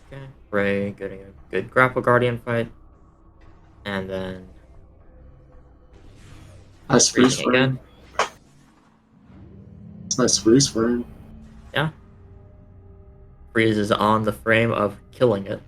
Okay, Ray getting a good Grapple Guardian fight. And then... Nice freeze freezing frame. again. It's nice freeze frame. Yeah. Freeze is on the frame of killing it.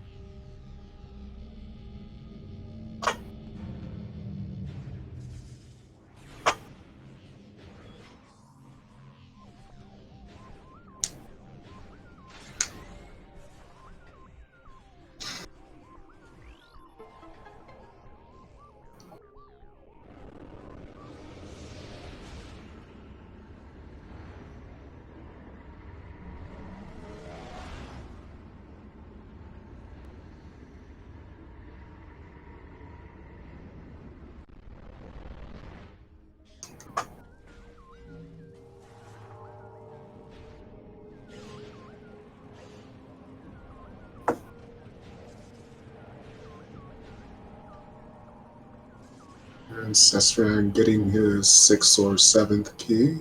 And Sestran getting his 6th or 7th key.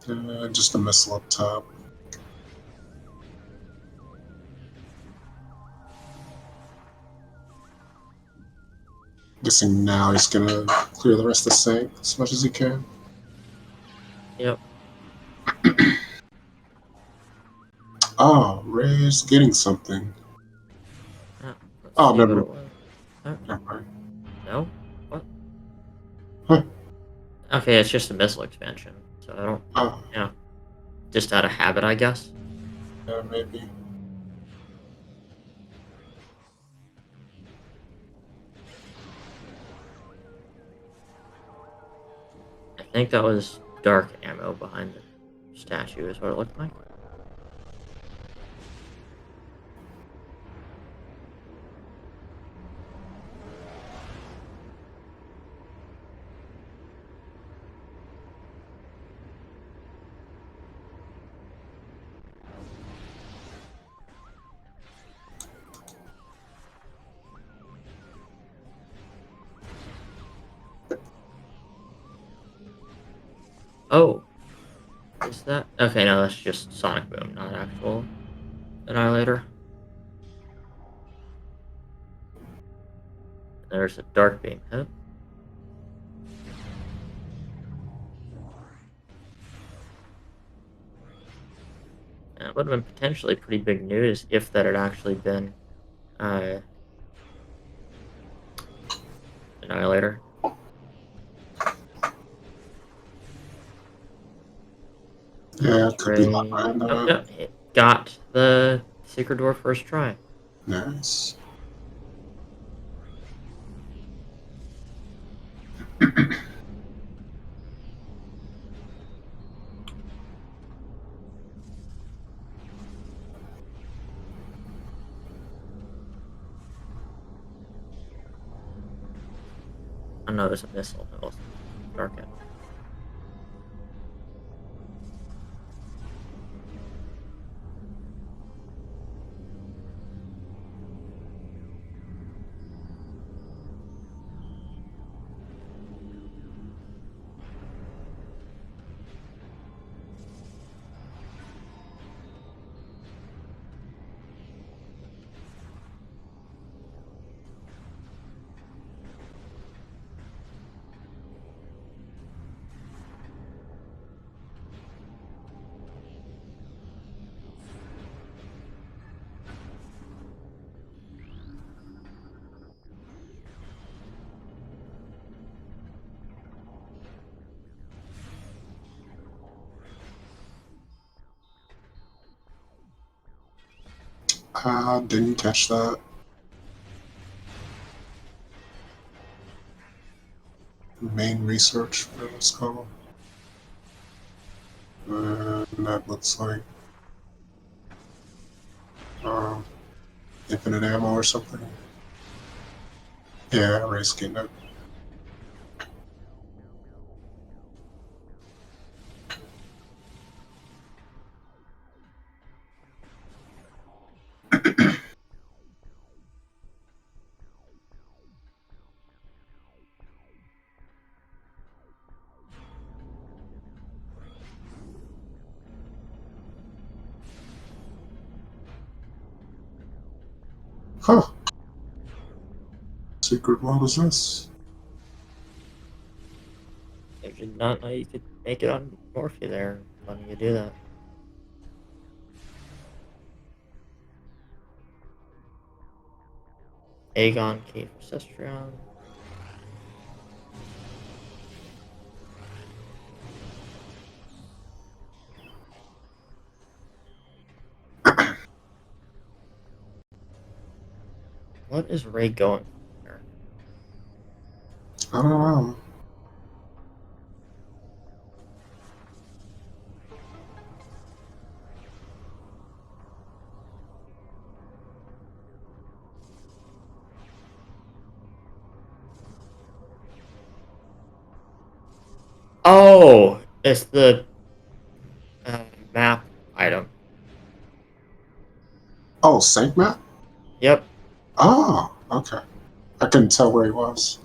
Just a missile up top. Guessing now he's gonna clear the rest of the tank as much as he can. Yep. Oh, Ray's getting something. Let's Oh, see never. what it was. Never mind. No? What? Huh. Okay, it's just a missile expansion. So I don't. Oh, Yeah. Just out of habit, I guess. yeah, maybe. I think that was dark ammo behind the statue, is what it looked like. Oh, is that okay? No, that's just Sonic Boom, not actual Annihilator. There's a dark beam hit. And it would have been potentially pretty big news if that had actually been uh, Annihilator. Yeah, it could be a lot Ray. behind Oh, that. no, it got the secret door first try. Nice. I know there's a missile. It was dark ammo. Didn't catch that. Main research, whatever it's called. And that looks like um, infinite ammo or something. Yeah, Ray's getting it. Huh. Secret world is this? I did not know you could make it on Morphe there. Letting you do that. Aegon Key for Cestrion. What is Ray going for? I don't know. Oh, it's the map item. Oh, Sank Map? Yep. Oh, okay. I couldn't tell where he was.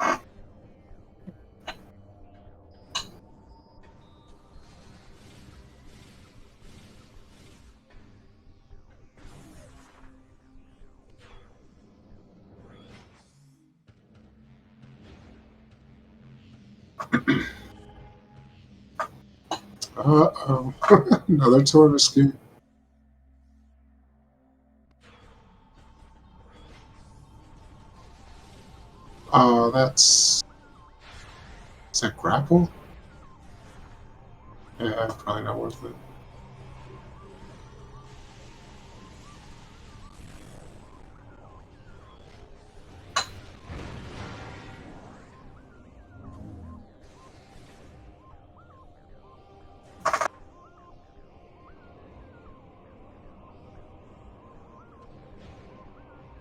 Another tourist game. That's. Is that grapple? Yeah, probably not worth it.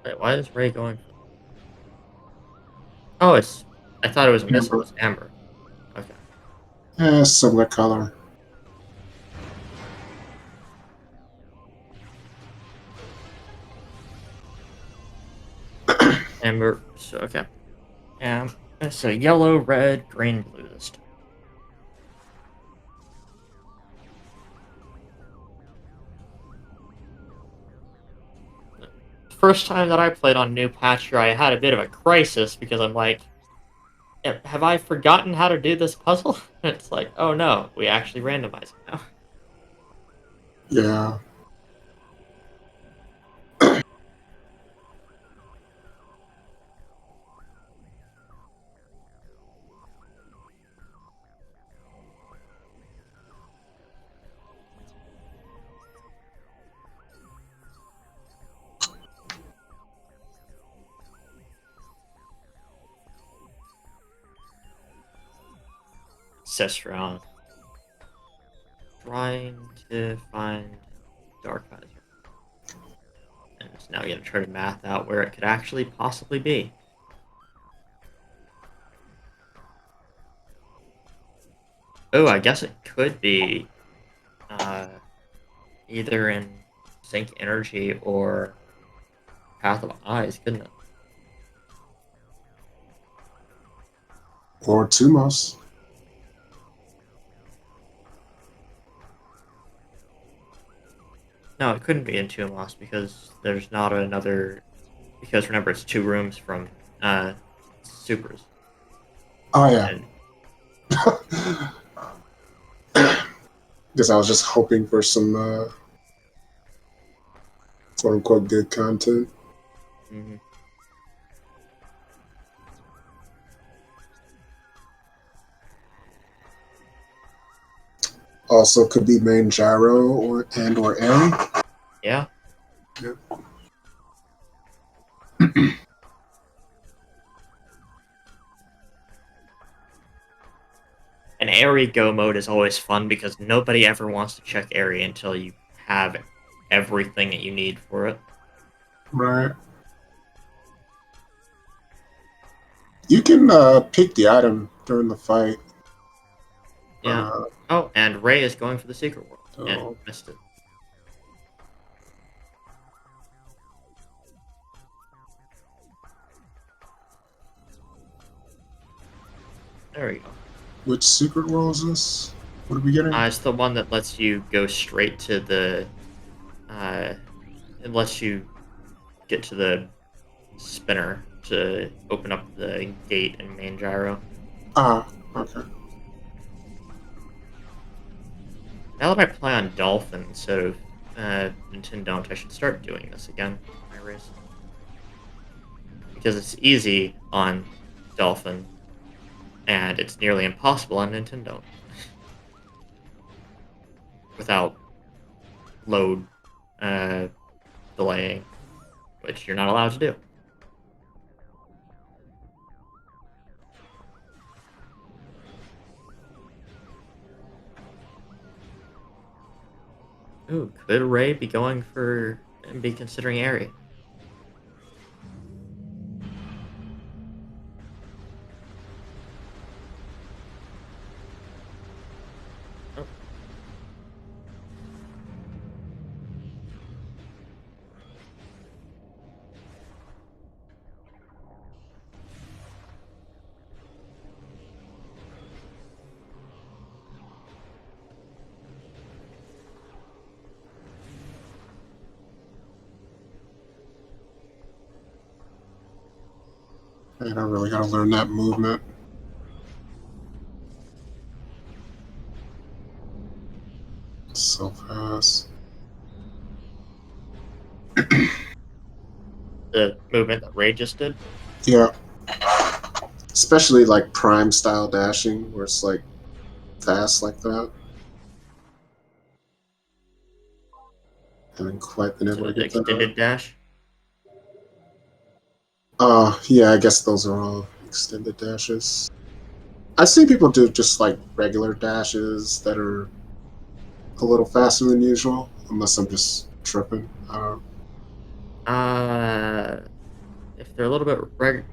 Wait, why is Ray going for? Oh, it's. I thought it was missile. Amber. It's amber. Okay. Yeah, similar color. Amber. So okay. So yellow, red, green, blue this time. First time that I played on New Patcher, I had a bit of a crisis because I'm like, have I forgotten how to do this puzzle? It's like, oh no, we actually randomize it now. Yeah. Session. Trying to find Darkizer. And it's now gonna try to math out where it could actually possibly be. Oh, I guess it could be uh, either in Sync Energy or Path of Eyes, couldn't it? Or Tumos. No, it couldn't be in Tumos because there's not another. Because remember, it's 2 rooms from Supers. Oh, yeah. And Because I was just hoping for some quote unquote good content. mhm. Also, could be main gyro or Airy. Yeah. Yep. An Airy Go mode is always fun because nobody ever wants to check Airy until you have everything that you need for it. Right. You can pick the item during the fight. But, Yeah. Oh, and Ray is going for the secret world and so missed it. There we go. which secret world is this? What are we getting? It's the one that lets you go straight to the. Uh, it lets you get to the spinner to open up the gate and main gyro. Ah, okay. Now that I play on Dolphin instead of Nintendo, I should start doing this again in my race. Because it's easy on Dolphin, and it's nearly impossible on Nintendo. Without load delaying, which you're not allowed to do. Ooh, could Ray be going for and be considering Airy? Oh. Man, I really gotta learn that movement. So fast. The movement that Ray just did. Yeah. Especially like prime style dashing, where it's like fast like that. Haven't quite been able So to the get that. extended dash. Yeah, I guess those are all extended dashes. I've seen people do just like regular dashes that are a little faster than usual, unless I'm just tripping. Uh, if they're a little bit quicker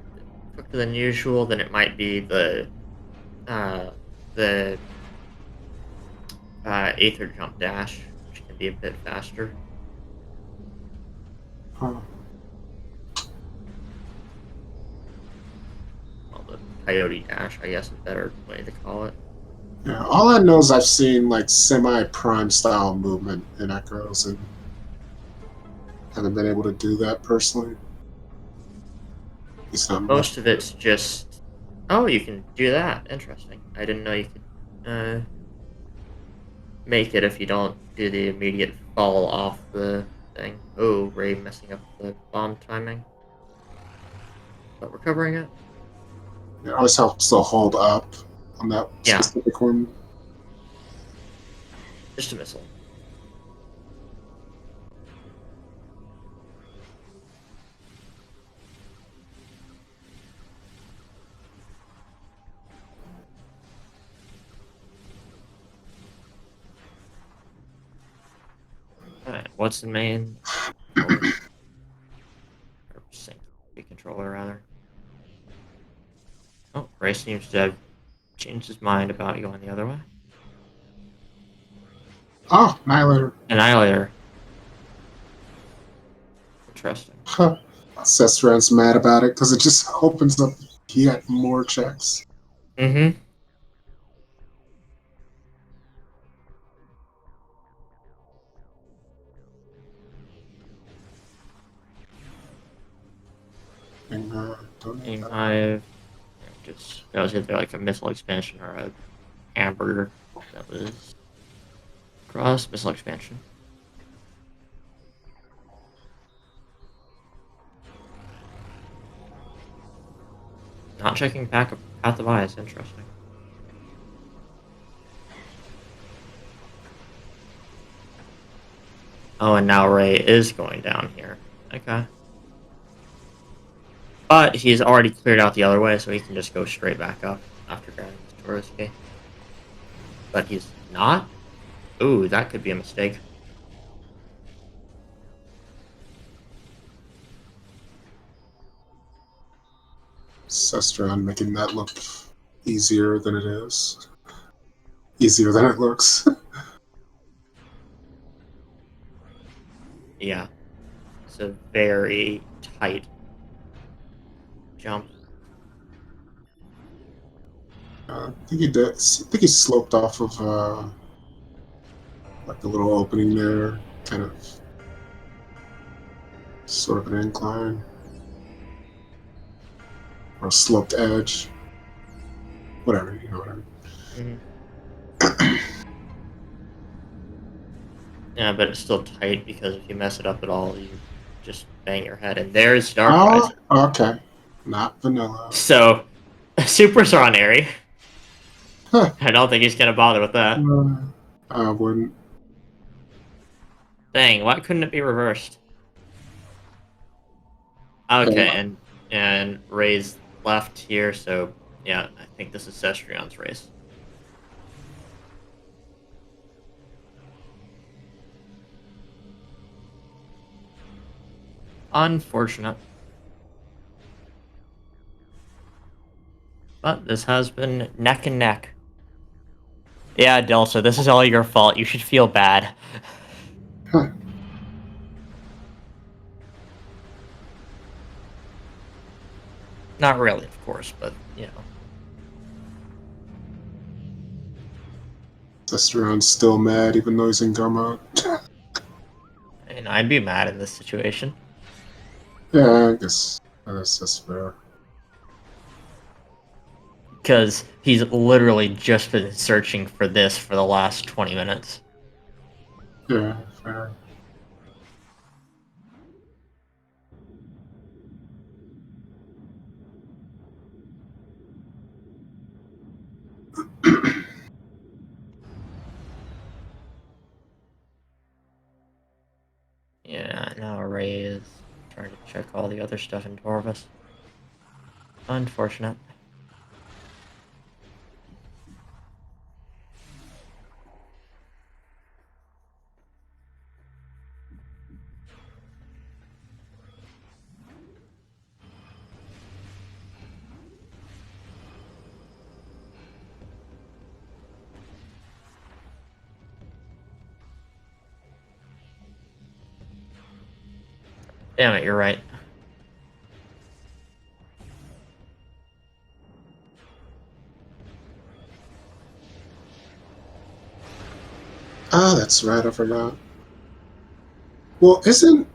than usual, then it might be uh the Aether jump dash, which can be a bit faster. Uh, Well, the Coyote dash, I guess, is a better way to call it. yeah, all I know is I've seen like semi prime style movement in Echoes and haven't been able to do that personally. It's not much. Most of it's just, oh, you can do that. Interesting. I didn't know you could make it if you don't do the immediate fall off the thing. Oh, Ray messing up the bomb timing, but recovering it. It always helps to hold up on that Yeah, specific one. just a missile. All right, what's the main controller? Or sync controller rather. Oh, Ray seems to have changed his mind about going the other way. Oh, Nylander. Annihilator. Interesting. Huh. Sestran's mad about it because it just opens up yet more checks. Mm-hmm. And don't need Aim that. Hive. Just that was either like a missile expansion or a hamburger. That was cross missile expansion. Not checking back Path of Eyes. Interesting. Oh, and now Ray is going down here. Okay. But he's already cleared out the other way, so he can just go straight back up after grabbing his tourist key. But he's not? Ooh, that could be a mistake. Sestran making that look easier than it is. Easier than it looks. Yeah. It's a very tight jump. I think he did. I think he sloped off of like the little opening there, kind of sort of an incline or a sloped edge. Whatever, you know what I mean. Mm-hmm. Yeah, but it's still tight because if you mess it up at all, you just bang your head. And there's Dark Oh, Riser. okay. Not vanilla. So, Super Saraneri. Huh. I don't think he's gonna bother with that. I wouldn't. Dang, why couldn't it be reversed? Okay, and Ray's left here, so yeah, I think this is Cestrion's race. Unfortunate. But this has been neck and neck. Yeah, Delta, this is all your fault. You should feel bad. Huh. Not really, of course, but, you know. Sestran's still mad even though he's in gum mode. And I'd be mad in this situation. Yeah, I guess that's fair. Because he's literally just been searching for this for the last 20 minutes. Yeah, fair. Yeah, now Ray is trying to check all the other stuff in Torvus. Unfortunate. Damn it, you're right. Ah, that's right. I forgot. Well, doesn't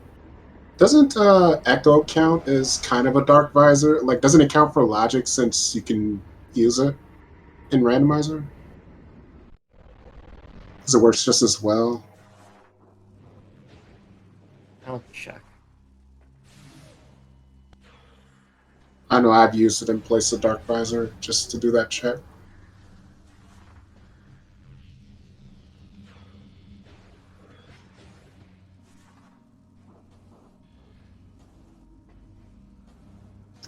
Echo count as kind of a dark visor? Like, doesn't it count for logic since you can use it in randomizer? Because it works just as well. I'll check. I know I've used it in place of dark visor just to do that check.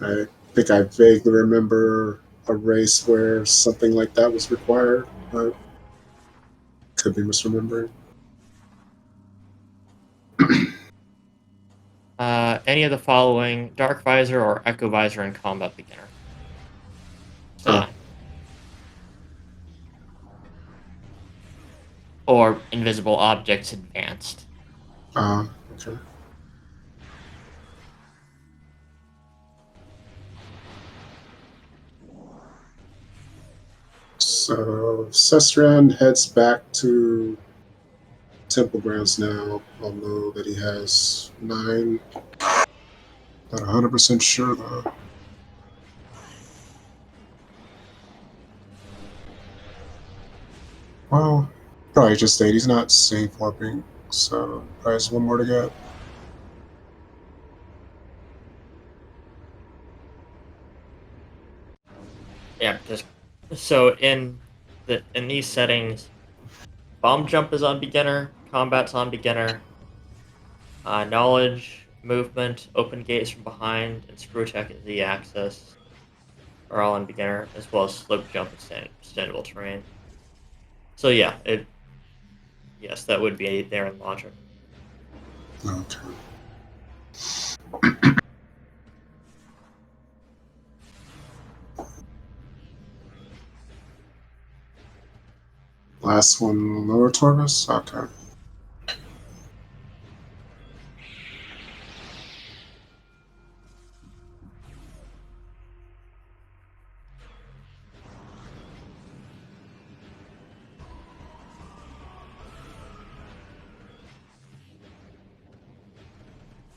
I think I vaguely remember a race where something like that was required. I could be misremembering. Any of the following: Dark Visor or Echo Visor in Combat Beginner. So, Oh, or Invisible Objects Advanced. okay. So Sestran heads back to Temple Grounds now. I'll know that he has 9. Not 100% sure though. Well, probably just 8. He's not safe warping, so probably has one more to get. Yeah, just so in these settings, Bomb Jump is on Beginner, Combat's on Beginner, Knowledge, Movement, Open Gates from Behind, and Screw Attack and Z Axis are all on Beginner, as well as Slope Jump and Standable Terrain. So yeah, yes, that would be there in Logic. Okay. Last one, lower Torvus? Okay.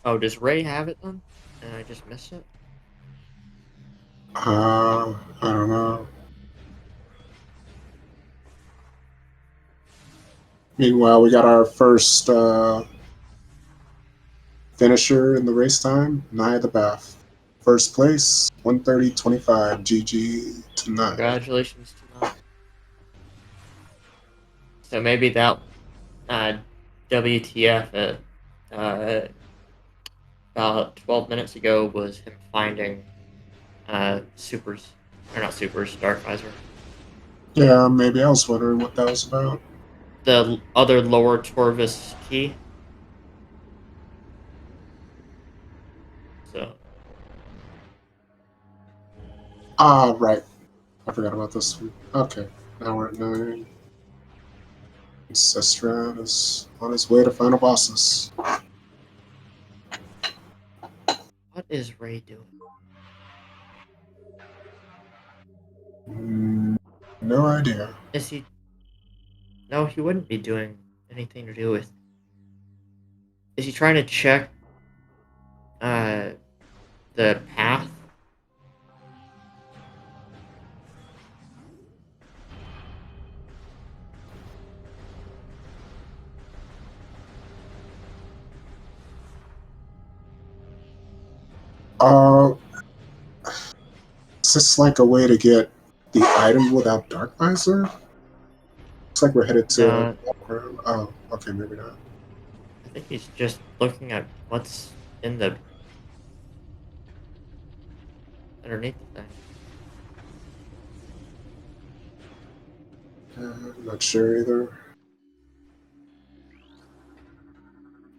Oh, does Ray have it then? And I just missed it? I don't know. Meanwhile, we got our first finisher in the race time, Nia the Bath. First place, 130.25. GG tonight. Congratulations to that. So maybe that uh, WTF at about 12 minutes ago was him finding supers, or not supers, Dark Visor. Yeah, maybe I was wondering what that was about. The other lower Torvus key. So, Ah, right. I forgot about this one. Okay, now we're at 9. Sestran is on his way to final bosses. what is Ray doing? No idea. Is he? No, he wouldn't be doing anything to do with. Is he trying to check uh, the path? Is this like a way to get the item without Dark Visor? Looks like we're headed to. No, Oh, okay, maybe not. I think he's just looking at what's in the underneath the thing. I'm not sure either.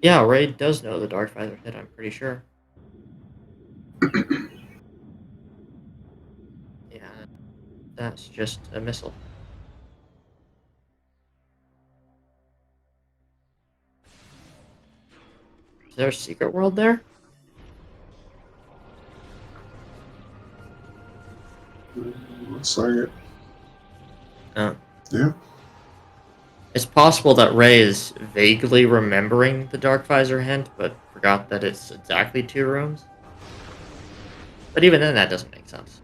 Yeah, Ray does know the Dark Visor hit, I'm pretty sure. Yeah, that's just a missile. Is there a secret world there? Looks like it. No. Yeah. It's possible that Ray is vaguely remembering the Dark Visor hint, but forgot that it's exactly 2 rooms. But even then, that doesn't make sense.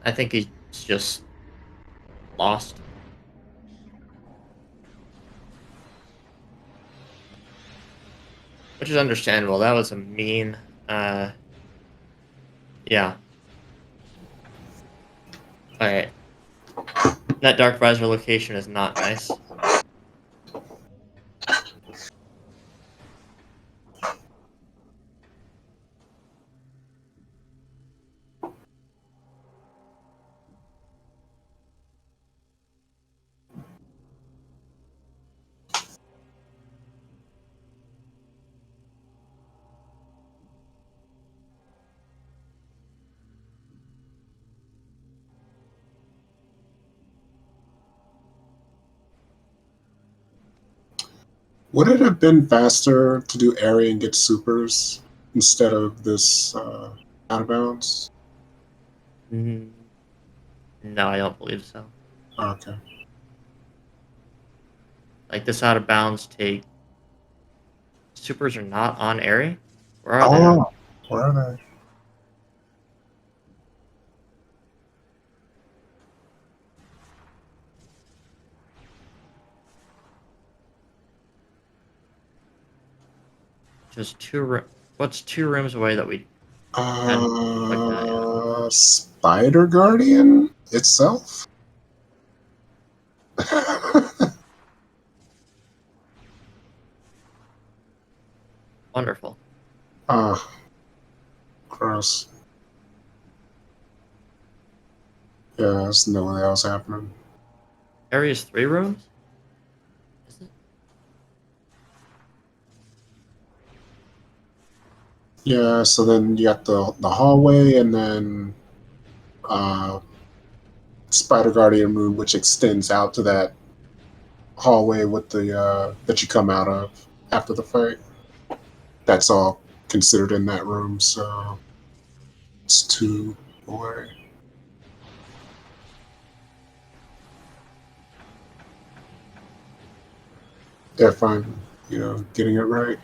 I think he's just lost. Which is understandable. That was a mean, yeah. Alright. That Dark Visor location is not nice. Would it have been faster to do area and get supers instead of this out of bounds? Mm, no, I don't believe so. Okay. Like, this out of bounds take... Supers are not on Airy? Where are they? Oh, where are they? Just what's 2 rooms away that we hadn't looked at yet? Spider Guardian itself? Wonderful. Ah, gross. Yeah, there's no way that was happening. Area's 3 rooms? Is it? Yeah, so then you got the hallway and then uh, Spider Guardian room, which extends out to that hallway with the that you come out of after the fight. That's all considered in that room, so it's 2 away. If I'm, getting it right.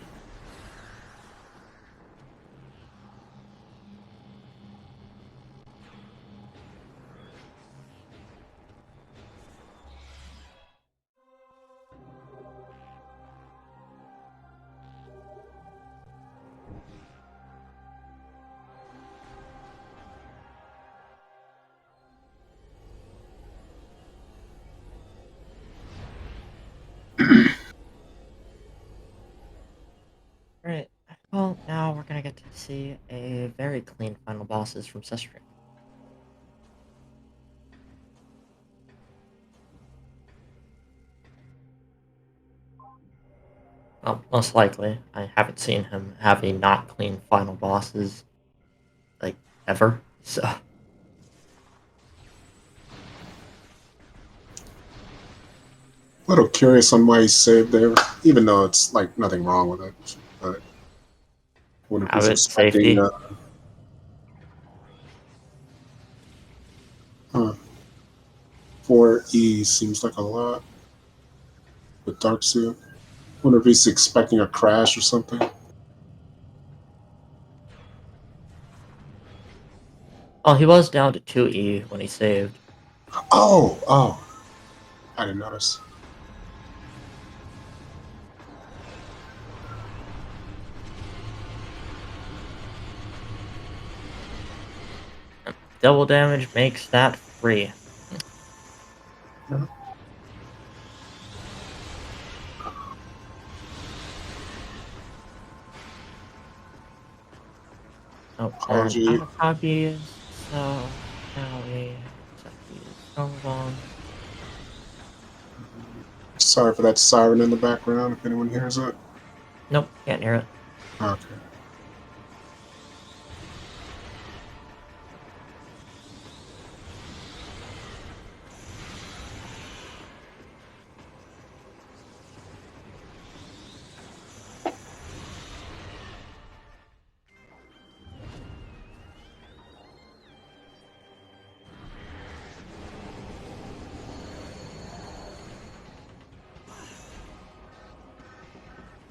Alright. Well, now we're gonna get to see a very clean final bosses from Sestri. Well, most likely. I haven't seen him have a not clean final bosses, like, ever, so... A little curious on why he saved there, even though it's like nothing wrong with it. But I wonder if he's Habit, expecting. safety. Huh. 4E seems like a lot with Dark Suit. Wonder if he's expecting a crash or something. Oh, he was down to 2E when he saved. Oh, I didn't notice. Double damage makes that 3. Yeah. Oh, and Apology. out of copies, so now we set these normal bones. Sorry for that siren in the background if anyone hears it. Nope, can't hear it. Okay.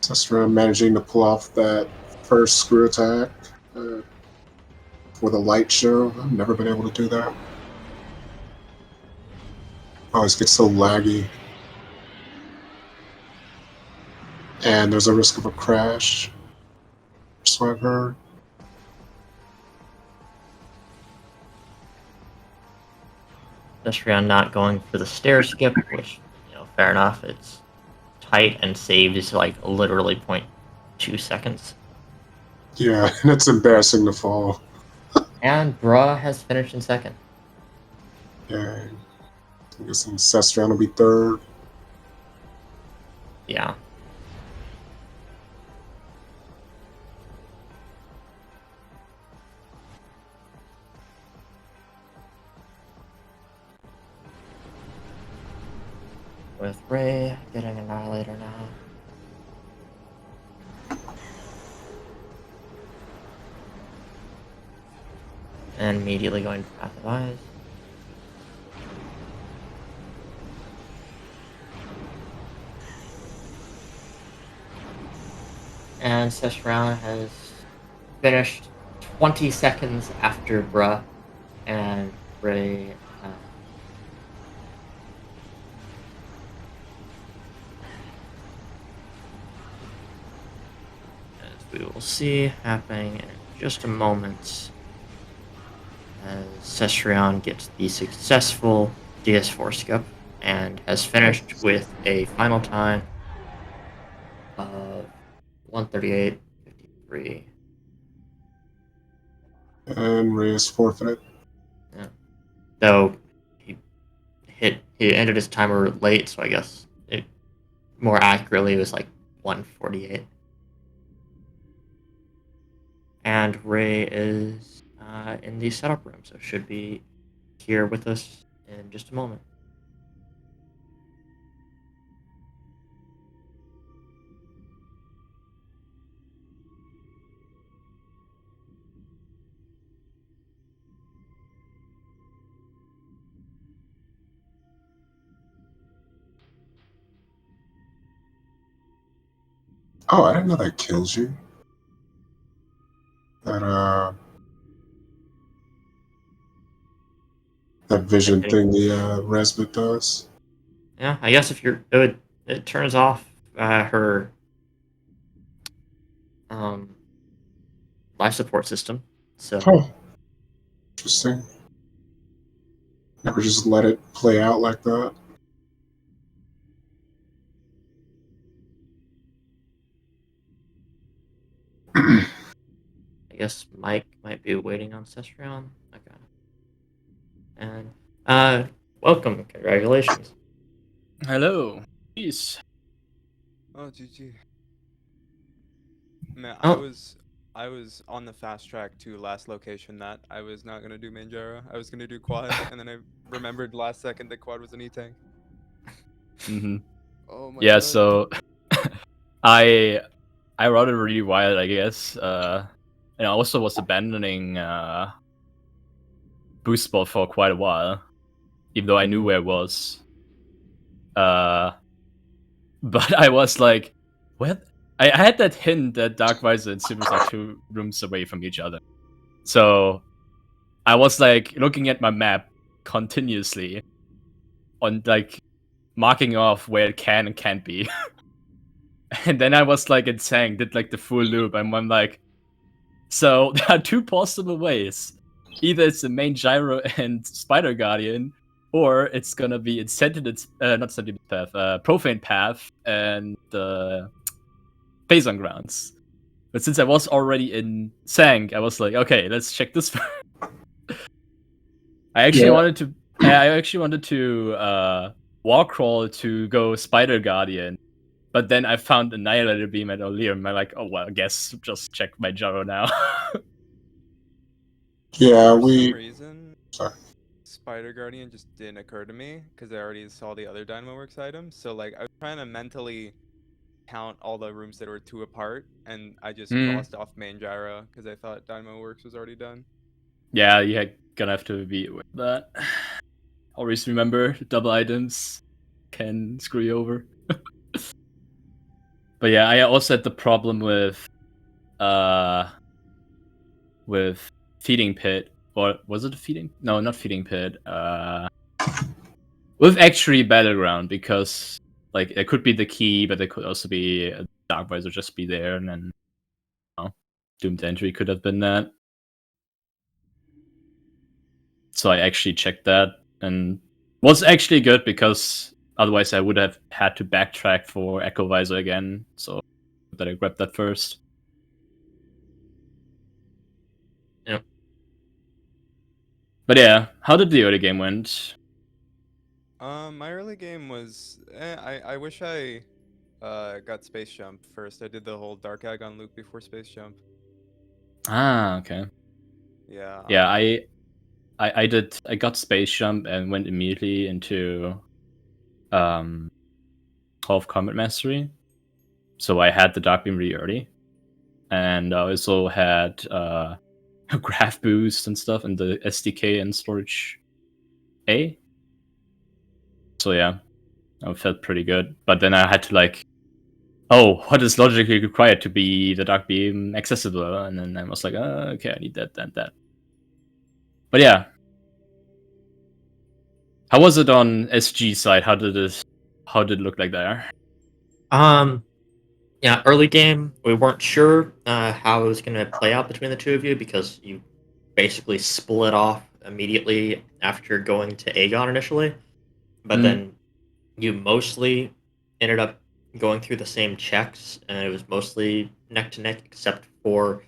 Just around managing to pull off that first screw attack for the light show. I've never been able to do that. Always gets so laggy. And there's a risk of a crash. So I've heard. Especially on not going for the stair skip, which, fair enough. It's tight and saved is like literally 0.2 seconds. Yeah, and it's embarrassing to fall. And Bruh has finished in second. Yeah. I'm guessing Sestron will be third. Yeah. With Ray getting Annihilator now. And immediately going to Path of Eyes. And Seshran has finished 20 seconds after Bruh and Ray. As we will see happening in just a moment, as Seshrian gets the successful DS4 skip and has finished with a final time of 138.53. And Ray is forfeited. Yeah. Though he ended his timer late, so I guess it more accurately was like 148. And Ray is in the setup room, so should be here with us in just a moment. Oh, I didn't know that kills you. That vision thing the Resbit does. Yeah, I guess if it turns off her life support system. So Huh. Interesting. Never just let it play out like that. I guess Mike might be waiting on Sestron. Okay. And welcome, congratulations. Hello. Peace. Oh, GG. Man, Oh, I was on the fast track to last location that I was not gonna do main gyro. I was gonna do quad, and then I remembered last second that quad was an E-tank. Mm-hmm. Oh my Yeah, god. so I rode it really wild, I guess. And I also was abandoning boost spot for quite a while, even though I knew where it was. But I was like, what? I had that hint that Dark Visor and Simus are 2 rooms away from each other. So I was like looking at my map continuously on like marking off where it can and can't be. And then I was like insane, did like the full loop, and I'm like, so there are 2 possible ways. either it's the main gyro and Spider Guardian, or it's gonna be not Sentient Path, Profane Path and Phase on Grounds. But since I was already in Sank, I was like, okay, let's check this first. I actually wanted to wall crawl to go Spider Guardian, but then I found Annihilator Beam at Oleum. I'm like, oh well, I guess just check my gyro now. Yeah, For some reason, Sorry. Spider Guardian just didn't occur to me because I already saw the other Dynamoworks items. So like I was trying to mentally count all the rooms that were 2 apart, and I just crossed off main gyro because I thought Dynamoworks was already done. Yeah, you're gonna have to be with that. Always remember, double items can screw you over. But yeah, I also had the problem with Feeding Pit. Or was it a Feeding? No, not Feeding Pit. With actually Battleground, because like it could be the key, but it could also be a Dark Visor just be there, and then Doomed Entry could have been that. So I actually checked that, and was actually good because otherwise I would have had to backtrack for Echo Visor again. So that I grabbed that first. Yep. But yeah, how did the early game went? My early game was I wish I got Space Jump first. I did the whole Dark Agon loop before Space Jump. Ah, okay. Yeah. Yeah, I got Space Jump and went immediately into Hall of Combat Mastery. So I had the Dark Beam really early. And I also had Graph Boost and stuff, and the SDK and Storage A. So yeah, I felt pretty good. But then I had to like, oh, what is logically required to be the Dark Beam accessible? And then I was like, okay, I need that, that, that. But yeah. How was it on SG side? How did it look like there? Yeah, early game, we weren't sure how it was going to play out between the two of you because you basically split off immediately after going to Aegon initially, but then you mostly ended up going through the same checks, and it was mostly neck to neck, except for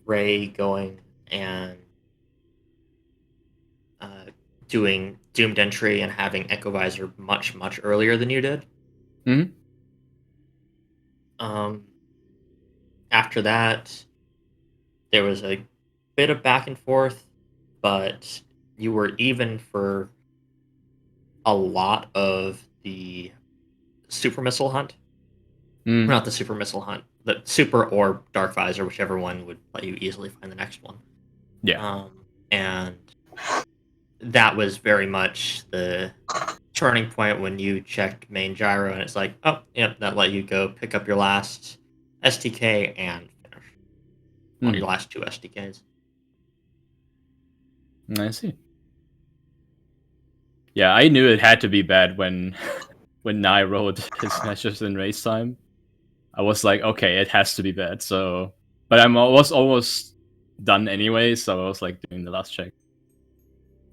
Ray going and doing Doomed Entry and having Echo Visor much, much earlier than you did. Mm-hmm. After that, there was a bit of back and forth, but you were even for a lot of the super missile hunt. Not the super missile hunt, the super or dark visor, whichever one would let you easily find the next one. Yeah. And that was very much the turning point when you checked main gyro, and it's like, oh, yep, that let you go pick up your last SDK and finish. One of your last 2 SDKs. I see. Yeah, I knew it had to be bad when Nai wrote his matches in race time. I was like, okay, it has to be bad. So, but I was almost done anyway, so I was like doing the last check.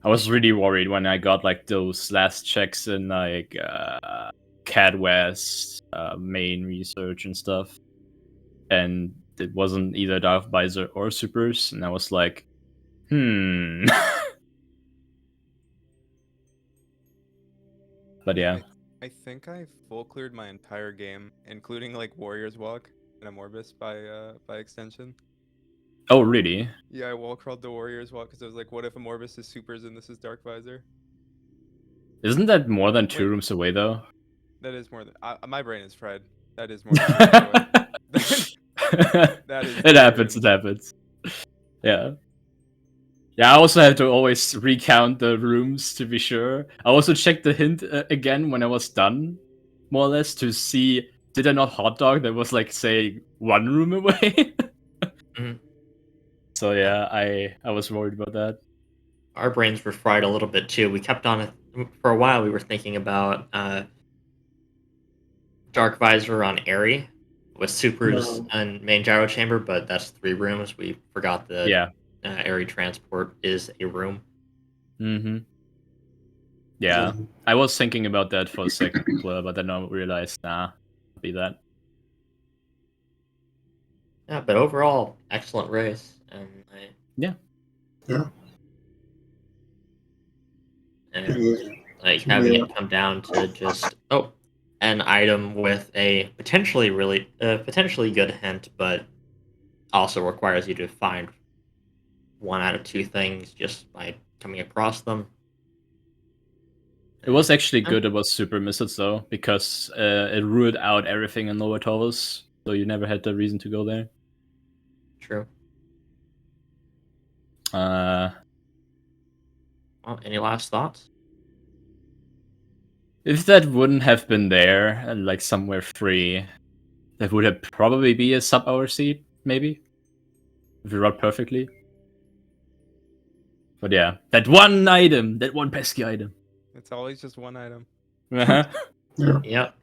I was really worried when I got like those last checks in like CAD West, main research and stuff, and it wasn't either Dark Visor or Supers, and I was like, But yeah. I think I full cleared my entire game, including like Warrior's Walk and Amorbis by extension. Oh, really? Yeah, I wall crawled the Warrior's Walk because I was like, what if Amorbis is Supers and this is Dark Visor? Isn't that more than 2 rooms away, though? That is more than... my brain is fried. That is more than 2 rooms away. That is it happens, it happens. Yeah. Yeah, I also have to always recount the rooms to be sure. I also checked the hint again when I was done, more or less, to see, did I not hot dog that was like, say, 1 room away? So yeah, I was worried about that. Our brains were fried a little bit too. We kept on, for a while we were thinking about Dark Visor on Airy with Supers and main gyro chamber, but that's 3 rooms. We forgot the area transport is a room. Mm-hmm. Yeah, Um, I was thinking about that for a second, but then I realized, nah, be that. Yeah, but overall, excellent race, and Yeah. yeah. like Yeah. having it come down to just an item with a potentially good hint, but also requires you to find one out of two things just by coming across them. It was actually Uh, good it was super misses though, because it ruled out everything in lower towers, so you never had the reason to go there. True. Uh, Well, any last thoughts? if that wouldn't have been there, and like somewhere free, that would have probably be a sub-hour seed, maybe, if you run perfectly. But yeah, that one item, that one pesky item. It's always just one item. Uh-huh. Yeah. Yep.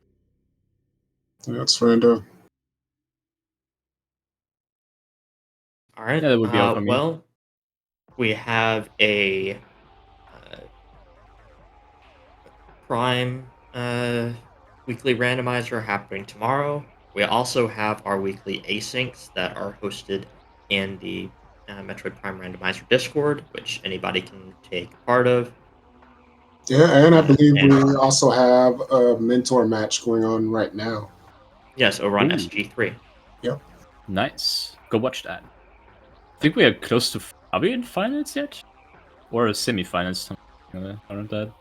That's random. All right. Yeah, that would be all for me. Well, we have a Prime weekly randomizer happening tomorrow. We also have our weekly asyncs that are hosted in the Metroid Prime Randomizer Discord, which anybody can take part of. Yeah, and I believe we And also have a mentor match going on right now. yes, over on Ooh. SG3. Yep. Nice. Go watch that. I think we are close to. Are we in finals yet? Or a semi-finals? Around that.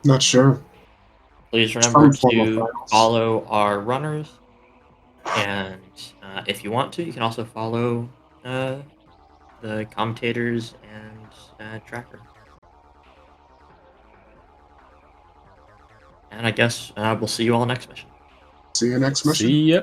Not sure. Please remember Some form of to finals. follow our runners, and if you want to, you can also follow the commentators and tracker. And I guess we'll see you all next mission. See you next mission. See ya.